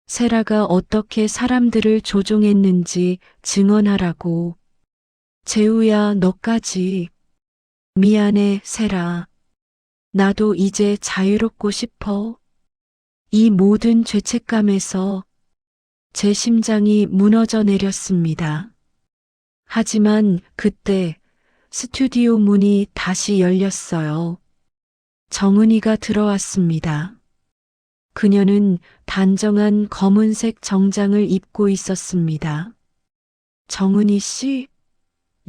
세라가 어떻게 사람들을 조종했는지 증언하라고. 재우야, 너까지. 미안해, 세라. 나도 이제 자유롭고 싶어. 이 모든 죄책감에서 제 심장이 무너져 내렸습니다. 하지만 그때 스튜디오 문이 다시 열렸어요. 정은이가 들어왔습니다. 그녀는 단정한 검은색 정장을 입고 있었습니다. 정은이 씨,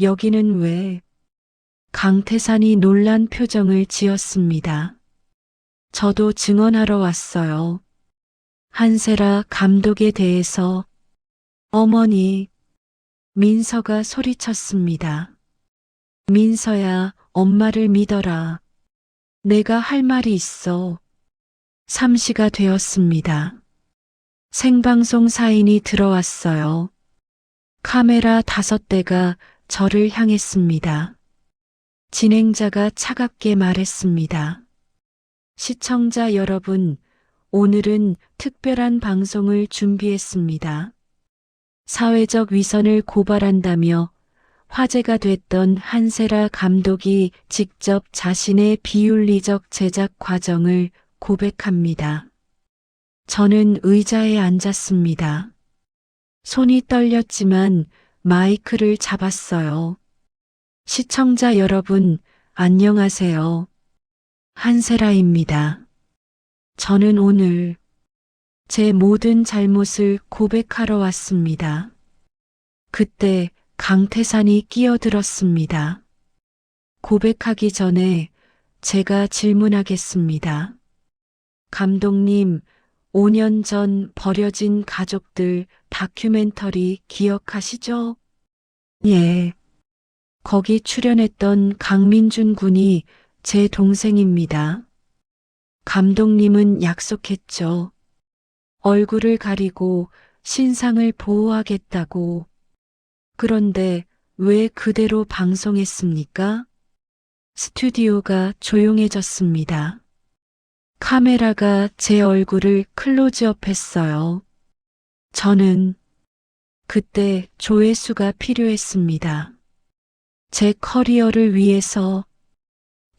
여기는 왜? 강태산이 놀란 표정을 지었습니다. 저도 증언하러 왔어요. 한세라 감독에 대해서 어머니, 민서가 소리쳤습니다. 민서야, 엄마를 믿어라. 내가 할 말이 있어. 3시가 되었습니다. 생방송 사인이 들어왔어요. 카메라 5대가 저를 향했습니다. 진행자가 차갑게 말했습니다. 시청자 여러분, 오늘은 특별한 방송을 준비했습니다. 사회적 위선을 고발한다며 화제가 됐던 한세라 감독이 직접 자신의 비윤리적 제작 과정을 고백합니다. 저는 의자에 앉았습니다. 손이 떨렸지만 마이크를 잡았어요. 시청자 여러분, 안녕하세요. 한세라입니다. 저는 오늘 제 모든 잘못을 고백하러 왔습니다. 그때 강태산이 끼어들었습니다. 고백하기 전에 제가 질문하겠습니다. 감독님, 5년 전 버려진 가족들 다큐멘터리 기억하시죠? 예. 거기 출연했던 강민준 군이 제 동생입니다. 감독님은 약속했죠. 얼굴을 가리고 신상을 보호하겠다고. 그런데 왜 그대로 방송했습니까? 스튜디오가 조용해졌습니다. 카메라가 제 얼굴을 클로즈업했어요. 저는 그때 조회수가 필요했습니다. 제 커리어를 위해서.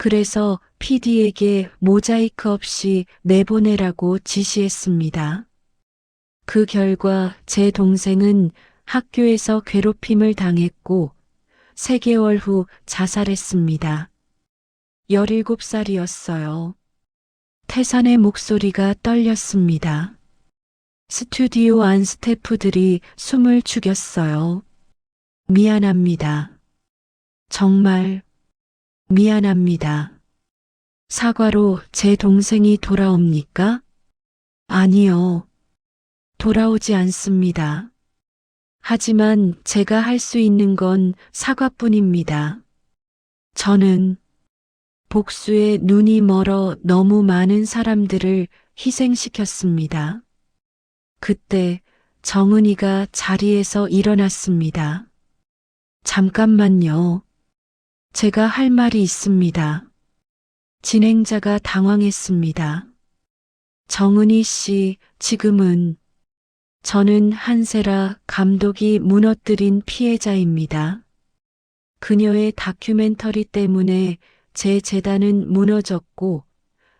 그래서 PD에게 모자이크 없이 내보내라고 지시했습니다. 그 결과 제 동생은 학교에서 괴롭힘을 당했고 3개월 후 자살했습니다. 17살이었어요. 태산의 목소리가 떨렸습니다. 스튜디오 안 스태프들이 숨을 죽였어요. 미안합니다. 정말 미안합니다. 사과로 제 동생이 돌아옵니까? 아니요. 돌아오지 않습니다. 하지만 제가 할 수 있는 건 사과뿐입니다. 저는 복수에 눈이 멀어 너무 많은 사람들을 희생시켰습니다. 그때 정은이가 자리에서 일어났습니다. 잠깐만요. 제가 할 말이 있습니다. 진행자가 당황했습니다. 정은이 씨, 지금은 저는 한세라 감독이 무너뜨린 피해자입니다. 그녀의 다큐멘터리 때문에 제 재단은 무너졌고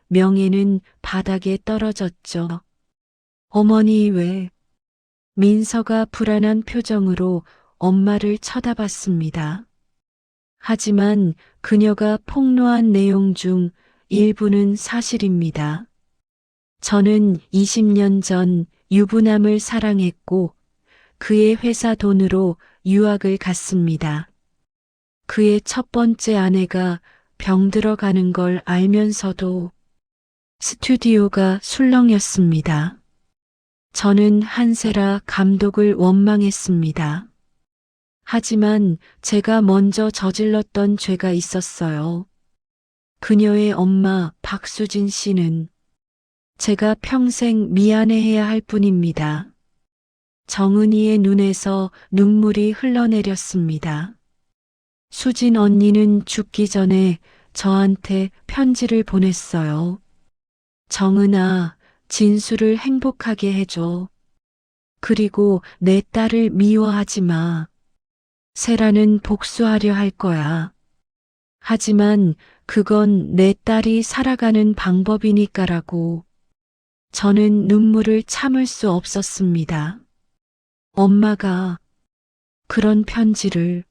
명예는 바닥에 떨어졌죠. 어머니 왜? 민서가 불안한 표정으로 엄마를 쳐다봤습니다. 하지만 그녀가 폭로한 내용 중 일부는 사실입니다. 저는 20년 전 유부남을 사랑했고 그의 회사 돈으로 유학을 갔습니다. 그의 첫 번째 아내가 병들어 가는 걸 알면서도 스튜디오가 술렁였습니다. 저는 한세라 감독을 원망했습니다. 하지만 제가 먼저 저질렀던 죄가 있었어요. 그녀의 엄마 박수진 씨는 제가 평생 미안해해야 할 뿐입니다. 정은이의 눈에서 눈물이 흘러내렸습니다. 수진 언니는 죽기 전에 저한테 편지를 보냈어요. 정은아, 진수를 행복하게 해줘. 그리고 내 딸을 미워하지 마. 세라는 복수하려 할 거야. 하지만 그건 내 딸이 살아가는 방법이니까라고. 저는 눈물을 참을 수 없었습니다. 엄마가 그런 편지를.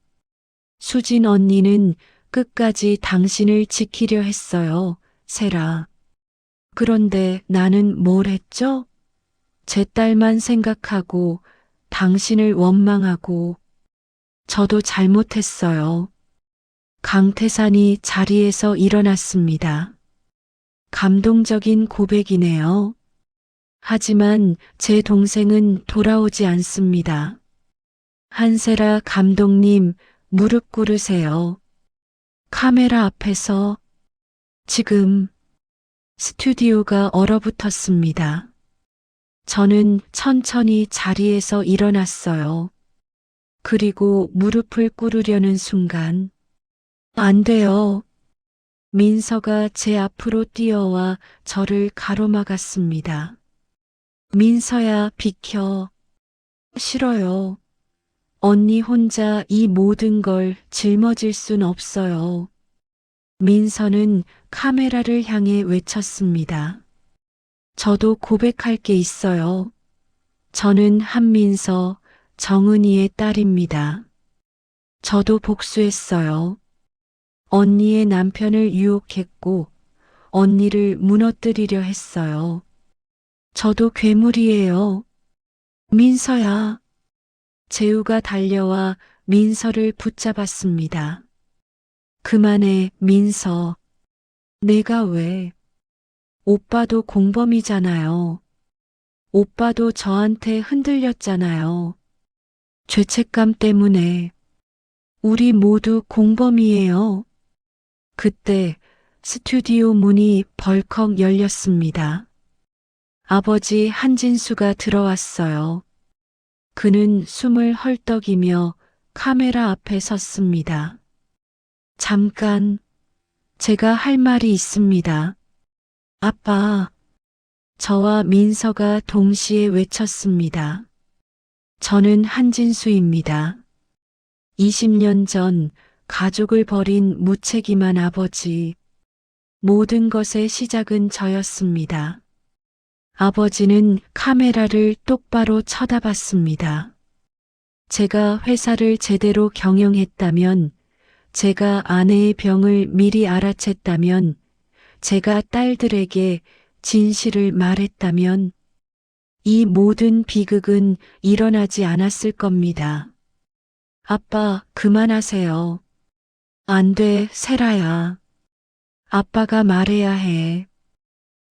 수진 언니는 끝까지 당신을 지키려 했어요, 세라. 그런데 나는 뭘 했죠? 제 딸만 생각하고 당신을 원망하고 저도 잘못했어요. 강태산이 자리에서 일어났습니다. 감동적인 고백이네요. 하지만 제 동생은 돌아오지 않습니다. 한세라 감독님, 무릎 꿇으세요. 카메라 앞에서 지금 스튜디오가 얼어붙었습니다. 저는 천천히 자리에서 일어났어요. 그리고 무릎을 꿇으려는 순간, 안 돼요. 민서가 제 앞으로 뛰어와 저를 가로막았습니다. 민서야, 비켜. 싫어요. 언니 혼자 이 모든 걸 짊어질 순 없어요. 민서는 카메라를 향해 외쳤습니다. 저도 고백할 게 있어요. 저는 한민서, 정은이의 딸입니다. 저도 복수했어요. 언니의 남편을 유혹했고 언니를 무너뜨리려 했어요. 저도 괴물이에요. 민서야. 재우가 달려와 민서를 붙잡았습니다. 그만해, 민서. 내가 왜? 오빠도 공범이잖아요. 오빠도 저한테 흔들렸잖아요. 죄책감 때문에. 우리 모두 공범이에요. 그때 스튜디오 문이 벌컥 열렸습니다. 아버지 한진수가 들어왔어요. 그는 숨을 헐떡이며 카메라 앞에 섰습니다. 잠깐, 제가 할 말이 있습니다. 아빠, 저와 민서가 동시에 외쳤습니다. 저는 한진수입니다. 20년 전 가족을 버린 무책임한 아버지. 모든 것의 시작은 저였습니다. 아버지는 카메라를 똑바로 쳐다봤습니다. 제가 회사를 제대로 경영했다면, 제가 아내의 병을 미리 알아챘다면, 제가 딸들에게 진실을 말했다면, 이 모든 비극은 일어나지 않았을 겁니다. 아빠, 그만하세요. 안 돼, 세라야. 아빠가 말해야 해.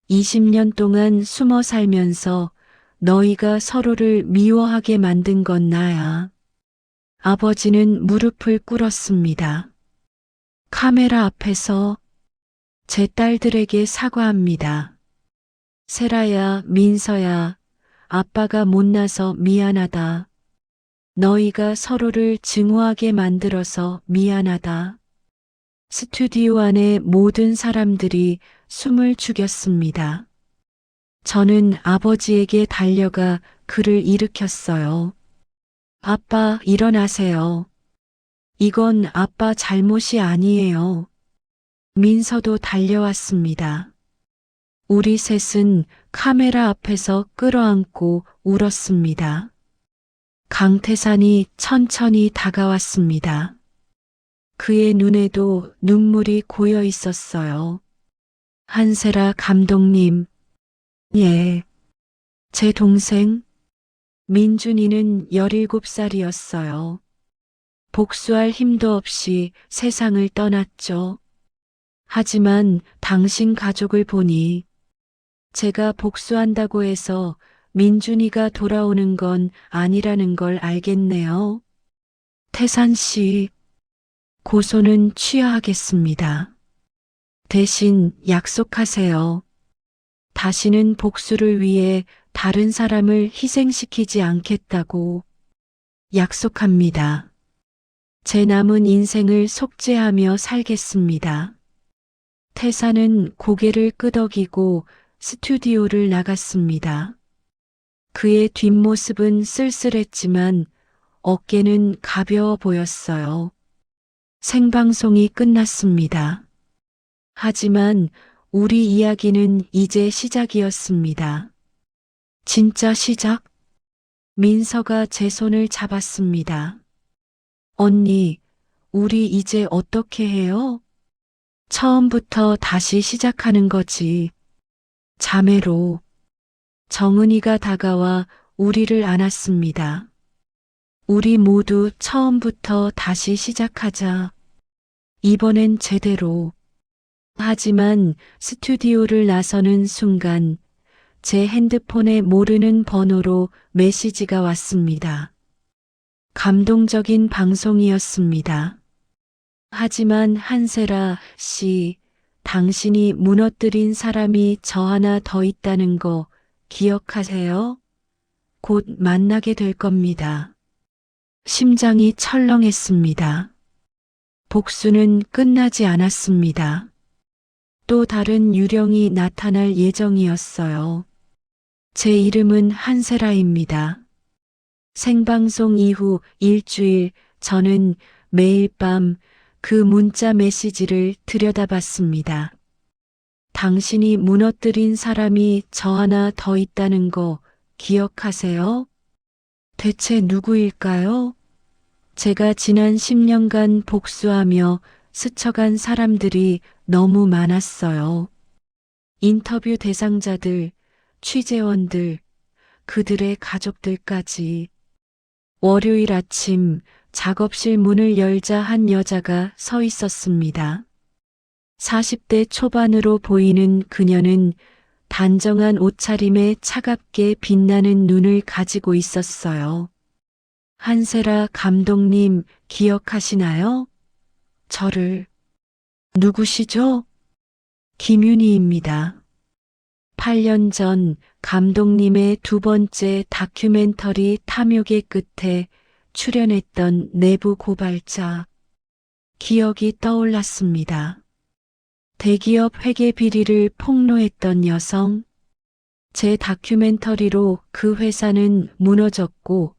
20년 동안 숨어 살면서 너희가 서로를 미워하게 만든 건 나야. 아버지는 무릎을 꿇었습니다. 카메라 앞에서 제 딸들에게 사과합니다. 세라야, 민서야, 아빠가 못나서 미안하다. 너희가 서로를 증오하게 만들어서 미안하다. 스튜디오 안의 모든 사람들이 숨을 죽였습니다. 저는 아버지에게 달려가 그를 일으켰어요. 아빠, 일어나세요. 이건 아빠 잘못이 아니에요. 민서도 달려왔습니다. 우리 셋은 카메라 앞에서 끌어안고 울었습니다. 강태산이 천천히 다가왔습니다. 그의 눈에도 눈물이 고여 있었어요. 한세라 감독님, 예, 제 동생 민준이는 17살이었어요. 복수할 힘도 없이 세상을 떠났죠. 하지만 당신 가족을 보니 제가 복수한다고 해서 민준이가 돌아오는 건 아니라는 걸 알겠네요. 태산 씨, 고소는 취하하겠습니다. 대신 약속하세요. 다시는 복수를 위해 다른 사람을 희생시키지 않겠다고. 약속합니다. 제 남은 인생을 속죄하며 살겠습니다. 태사는 고개를 끄덕이고 스튜디오를 나갔습니다. 그의 뒷모습은 쓸쓸했지만 어깨는 가벼워 보였어요. 생방송이 끝났습니다. 하지만 우리 이야기는 이제 시작이었습니다. 진짜 시작? 민서가 제 손을 잡았습니다. 언니, 우리 이제 어떻게 해요? 처음부터 다시 시작하는 거지. 자매로. 정은이가 다가와 우리를 안았습니다. 우리 모두 처음부터 다시 시작하자. 이번엔 제대로. 하지만 스튜디오를 나서는 순간 제 핸드폰에 모르는 번호로 메시지가 왔습니다. 감동적인 방송이었습니다. 하지만 한세라 씨, 당신이 무너뜨린 사람이 저 하나 더 있다는 거 기억하세요? 곧 만나게 될 겁니다. 심장이 철렁했습니다. 복수는 끝나지 않았습니다. 또 다른 유령이 나타날 예정이었어요. 제 이름은 한세라입니다. 생방송 이후 일주일 저는 매일 밤 그 문자 메시지를 들여다봤습니다. 당신이 무너뜨린 사람이 저 하나 더 있다는 거 기억하세요? 대체 누구일까요? 제가 지난 10년간 복수하며 스쳐간 사람들이 너무 많았어요. 인터뷰 대상자들, 취재원들, 그들의 가족들까지. 월요일 아침 작업실 문을 열자 한 여자가 서 있었습니다. 40대 초반으로 보이는 그녀는 단정한 옷차림에 차갑게 빛나는 눈을 가지고 있었어요. 한세라 감독님 기억하시나요? 저를. 누구시죠? 김윤희입니다. 8년 전 감독님의 두 번째 다큐멘터리 탐욕의 끝에 출연했던 내부 고발자. 기억이 떠올랐습니다. 대기업 회계 비리를 폭로했던 여성. 제 다큐멘터리로 그 회사는 무너졌고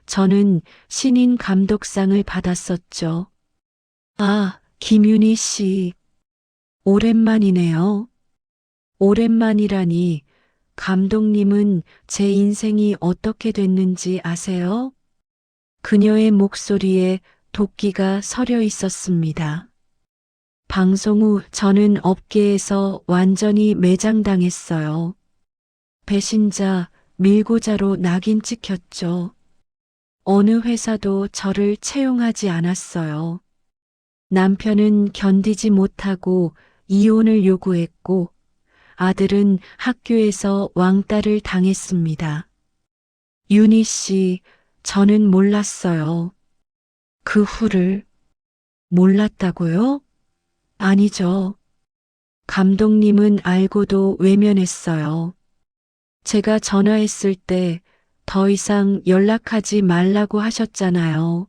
저는 신인 감독상을 받았었죠. 아, 김윤희 씨. 오랜만이네요. 오랜만이라니, 감독님은 제 인생이 어떻게 됐는지 아세요? 그녀의 목소리에 도끼가 서려 있었습니다. 방송 후 저는 업계에서 완전히 매장당했어요. 배신자, 밀고자로 낙인 찍혔죠. 어느 회사도 저를 채용하지 않았어요. 남편은 견디지 못하고 이혼을 요구했고, 아들은 학교에서 왕따를 당했습니다. 윤희 씨, 저는 몰랐어요. 그 후를. 몰랐다고요? 아니죠. 감독님은 알고도 외면했어요. 제가 전화했을 때 더 이상 연락하지 말라고 하셨잖아요.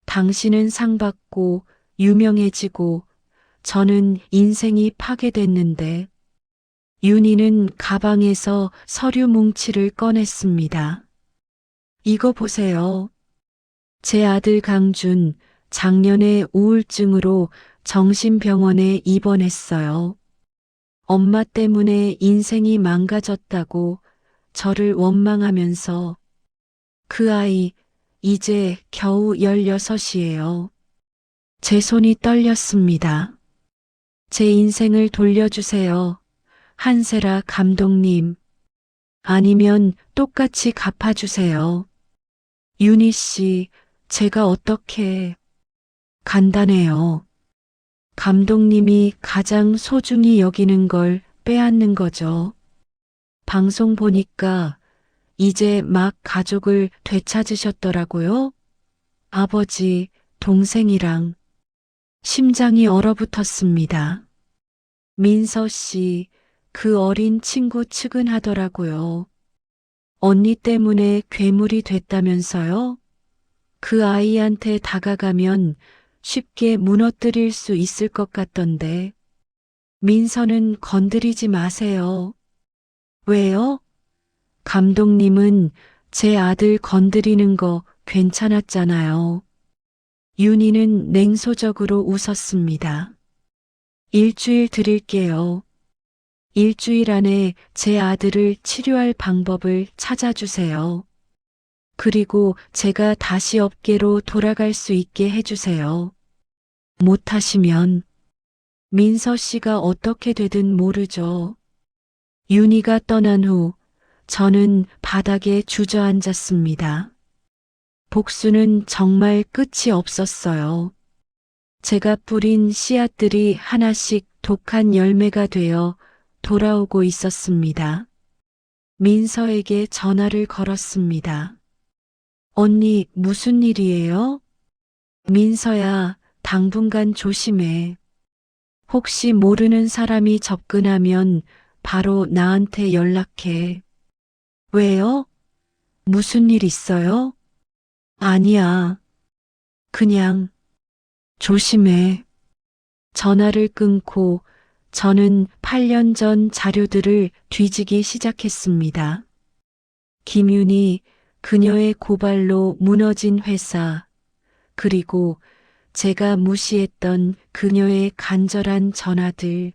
당신은 상 받고 유명해지고 저는 인생이 파괴됐는데. 윤희는 가방에서 서류 뭉치를 꺼냈습니다. 이거 보세요. 제 아들 강준, 작년에 우울증으로 정신병원에 입원했어요. 엄마 때문에 인생이 망가졌다고 저를 원망하면서. 그 아이, 이제 겨우 16이에요. 제 손이 떨렸습니다. 제 인생을 돌려주세요. 한세라 감독님. 아니면 똑같이 갚아주세요. 윤희 씨, 제가 어떻게. 간단해요. 감독님이 가장 소중히 여기는 걸 빼앗는 거죠. 방송 보니까 이제 막 가족을 되찾으셨더라고요. 아버지, 동생이랑. 심장이 얼어붙었습니다. 민서 씨, 그 어린 친구 측은하더라고요. 언니 때문에 괴물이 됐다면서요? 그 아이한테 다가가면 쉽게 무너뜨릴 수 있을 것 같던데. 민서는 건드리지 마세요. 왜요? 감독님은 제 아들 건드리는 거 괜찮았잖아요. 윤희는 냉소적으로 웃었습니다. 일주일 드릴게요. 일주일 안에 제 아들을 치료할 방법을 찾아주세요. 그리고 제가 다시 업계로 돌아갈 수 있게 해주세요. 못하시면 민서 씨가 어떻게 되든 모르죠. 윤희가 떠난 후 저는 바닥에 주저앉았습니다. 복수는 정말 끝이 없었어요. 제가 뿌린 씨앗들이 하나씩 독한 열매가 되어 돌아오고 있었습니다. 민서에게 전화를 걸었습니다. 언니, 무슨 일이에요? 민서야, 당분간 조심해. 혹시 모르는 사람이 접근하면 바로 나한테 연락해. 왜요? 무슨 일 있어요? 아니야. 그냥 조심해. 전화를 끊고 저는 8년 전 자료들을 뒤지기 시작했습니다. 김윤희, 그녀의 고발로 무너진 회사, 그리고 제가 무시했던 그녀의 간절한 전화들,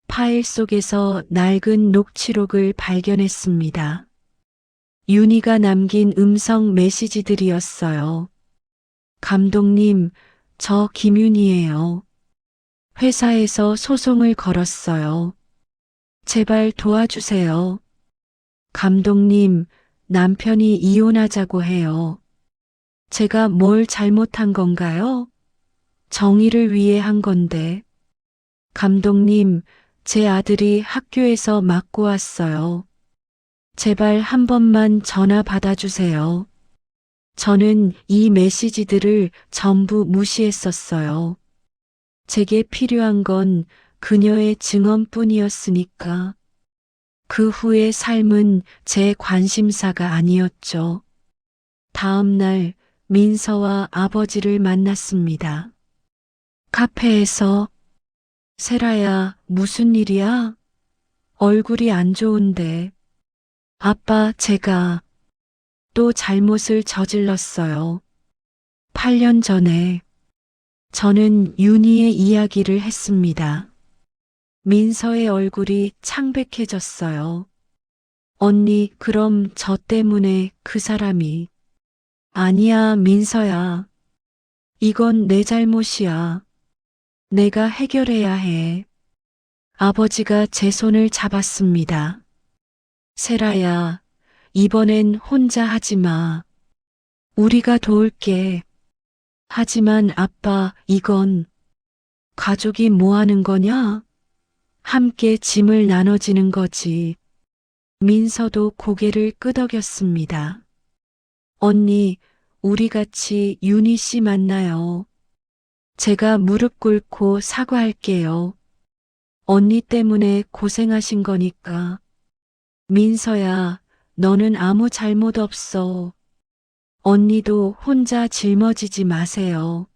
파일 속에서 낡은 녹취록을 발견했습니다. 윤희가 남긴 음성 메시지들이었어요. 감독님, 저 김윤희예요. 회사에서 소송을 걸었어요. 제발 도와주세요. 감독님, 남편이 이혼하자고 해요. 제가 뭘 잘못한 건가요? 정의를 위해 한 건데. 감독님, 제 아들이 학교에서 맞고 왔어요. 제발 한 번만 전화 받아주세요. 저는 이 메시지들을 전부 무시했었어요. 제게 필요한 건 그녀의 증언뿐이었으니까. 그 후의 삶은 제 관심사가 아니었죠. 다음 날 민서와 아버지를 만났습니다. 카페에서 세라야, 무슨 일이야? 얼굴이 안 좋은데. 아빠, 제가 또 잘못을 저질렀어요. 8년 전에 저는 윤희의 이야기를 했습니다. 민서의 얼굴이 창백해졌어요. 언니, 그럼 저 때문에 그 사람이. 아니야, 민서야. 이건 내 잘못이야. 내가 해결해야 해. 아버지가 제 손을 잡았습니다. 세라야, 이번엔 혼자 하지 마. 우리가 도울게. 하지만 아빠, 이건 가족이 뭐 하는 거냐? 함께 짐을 나눠지는 거지. 민서도 고개를 끄덕였습니다. 언니, 우리 같이 윤희 씨 만나요. 제가 무릎 꿇고 사과할게요. 언니 때문에 고생하신 거니까. 민서야, 너는 아무 잘못 없어. 언니도 혼자 짊어지지 마세요.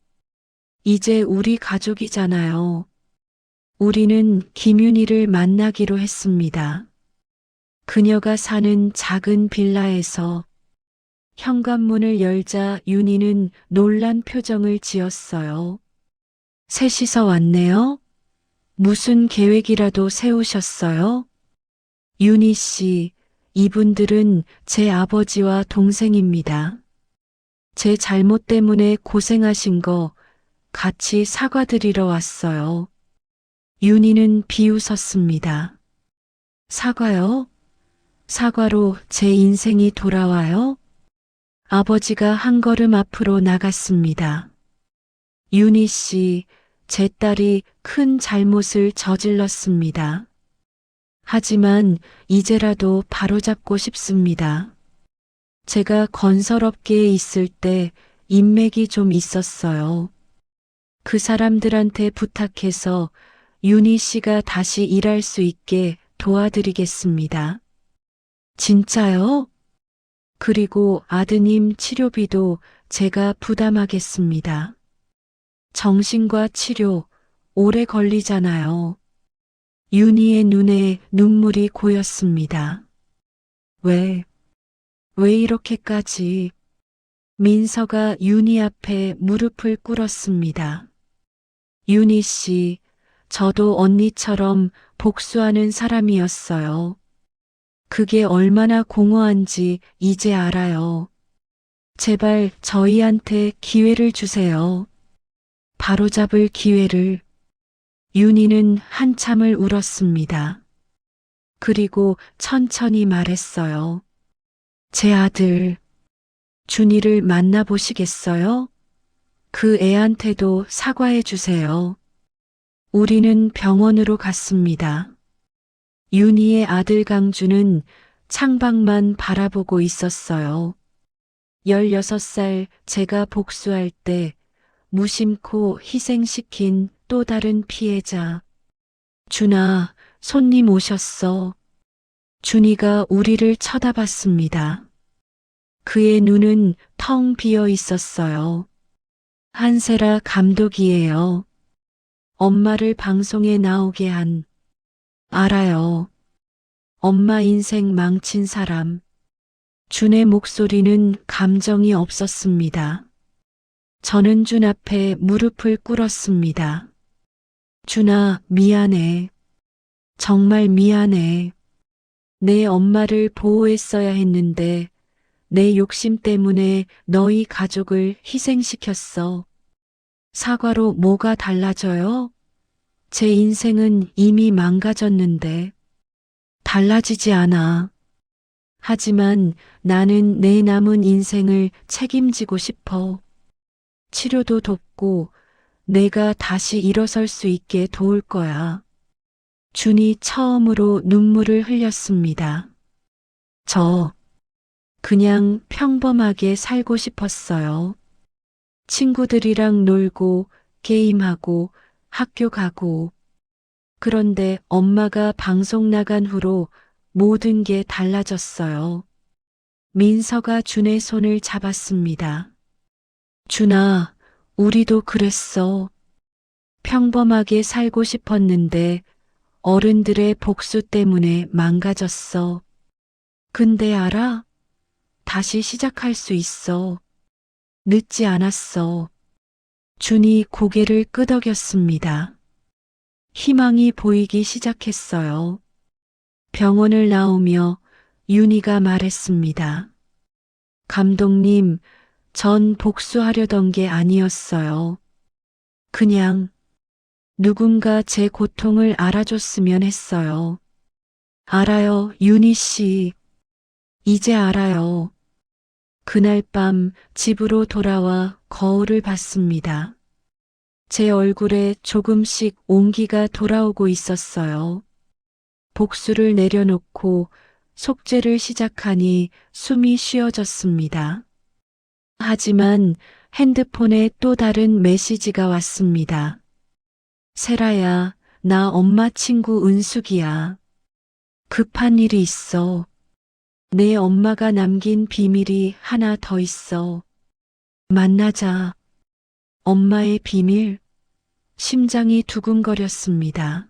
이제 우리 가족이잖아요. 우리는 김윤희를 만나기로 했습니다. 그녀가 사는 작은 빌라에서 현관문을 열자 윤희는 놀란 표정을 지었어요. 셋이서 왔네요? 무슨 계획이라도 세우셨어요? 윤희 씨, 이분들은 제 아버지와 동생입니다. 제 잘못 때문에 고생하신 거 같이 사과드리러 왔어요. 윤희는 비웃었습니다. 사과요? 사과로 제 인생이 돌아와요? 아버지가 한 걸음 앞으로 나갔습니다. 윤희 씨, 제 딸이 큰 잘못을 저질렀습니다. 하지만 이제라도 바로잡고 싶습니다. 제가 건설업계에 있을 때 인맥이 좀 있었어요. 그 사람들한테 부탁해서 윤희 씨가 다시 일할 수 있게 도와드리겠습니다. 진짜요? 그리고 아드님 치료비도 제가 부담하겠습니다. 정신과 치료 오래 걸리잖아요. 윤희의 눈에 눈물이 고였습니다. 왜 이렇게까지? 민서가 윤희 앞에 무릎을 꿇었습니다. 윤희 씨, 저도 언니처럼 복수하는 사람이었어요. 그게 얼마나 공허한지 이제 알아요. 제발 저희한테 기회를 주세요. 바로잡을 기회를. 윤희는 한참을 울었습니다. 그리고 천천히 말했어요. 제 아들, 준이를 만나보시겠어요? 그 애한테도 사과해 주세요. 우리는 병원으로 갔습니다. 윤희의 아들 강주는 창밖만 바라보고 있었어요. 16살 제가 복수할 때 무심코 희생시킨 또 다른 피해자. 준아, 손님 오셨어. 준이가 우리를 쳐다봤습니다. 그의 눈은 텅 비어 있었어요. 한세라 감독이에요. 엄마를 방송에 나오게 한. 알아요. 엄마 인생 망친 사람. 준의 목소리는 감정이 없었습니다. 저는 준 앞에 무릎을 꿇었습니다. 준아, 미안해. 정말 미안해. 내 엄마를 보호했어야 했는데 내 욕심 때문에 너희 가족을 희생시켰어. 사과로 뭐가 달라져요? 제 인생은 이미 망가졌는데. 달라지지 않아. 하지만 나는 내 남은 인생을 책임지고 싶어. 치료도 돕고 내가 다시 일어설 수 있게 도울 거야. 준이 처음으로 눈물을 흘렸습니다. 저 그냥 평범하게 살고 싶었어요. 친구들이랑 놀고 게임하고 학교 가고. 그런데 엄마가 방송 나간 후로 모든 게 달라졌어요. 민서가 준의 손을 잡았습니다. 준아, 우리도 그랬어. 평범하게 살고 싶었는데 어른들의 복수 때문에 망가졌어. 근데 알아? 다시 시작할 수 있어. 늦지 않았어. 준이 고개를 끄덕였습니다. 희망이 보이기 시작했어요. 병원을 나오며 윤희가 말했습니다. 감독님, 전 복수하려던 게 아니었어요. 그냥 누군가 제 고통을 알아줬으면 했어요. 알아요, 윤희 씨. 이제 알아요. 그날 밤 집으로 돌아와 거울을 봤습니다. 제 얼굴에 조금씩 온기가 돌아오고 있었어요. 복수를 내려놓고 속죄를 시작하니 숨이 쉬어졌습니다. 하지만 핸드폰에 또 다른 메시지가 왔습니다. 세라야, 나 엄마 친구 은숙이야. 급한 일이 있어. 내 엄마가 남긴 비밀이 하나 더 있어. 만나자. 엄마의 비밀. 심장이 두근거렸습니다.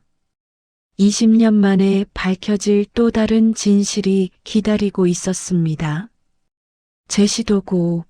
20년 만에 밝혀질 또 다른 진실이 기다리고 있었습니다. 제시도고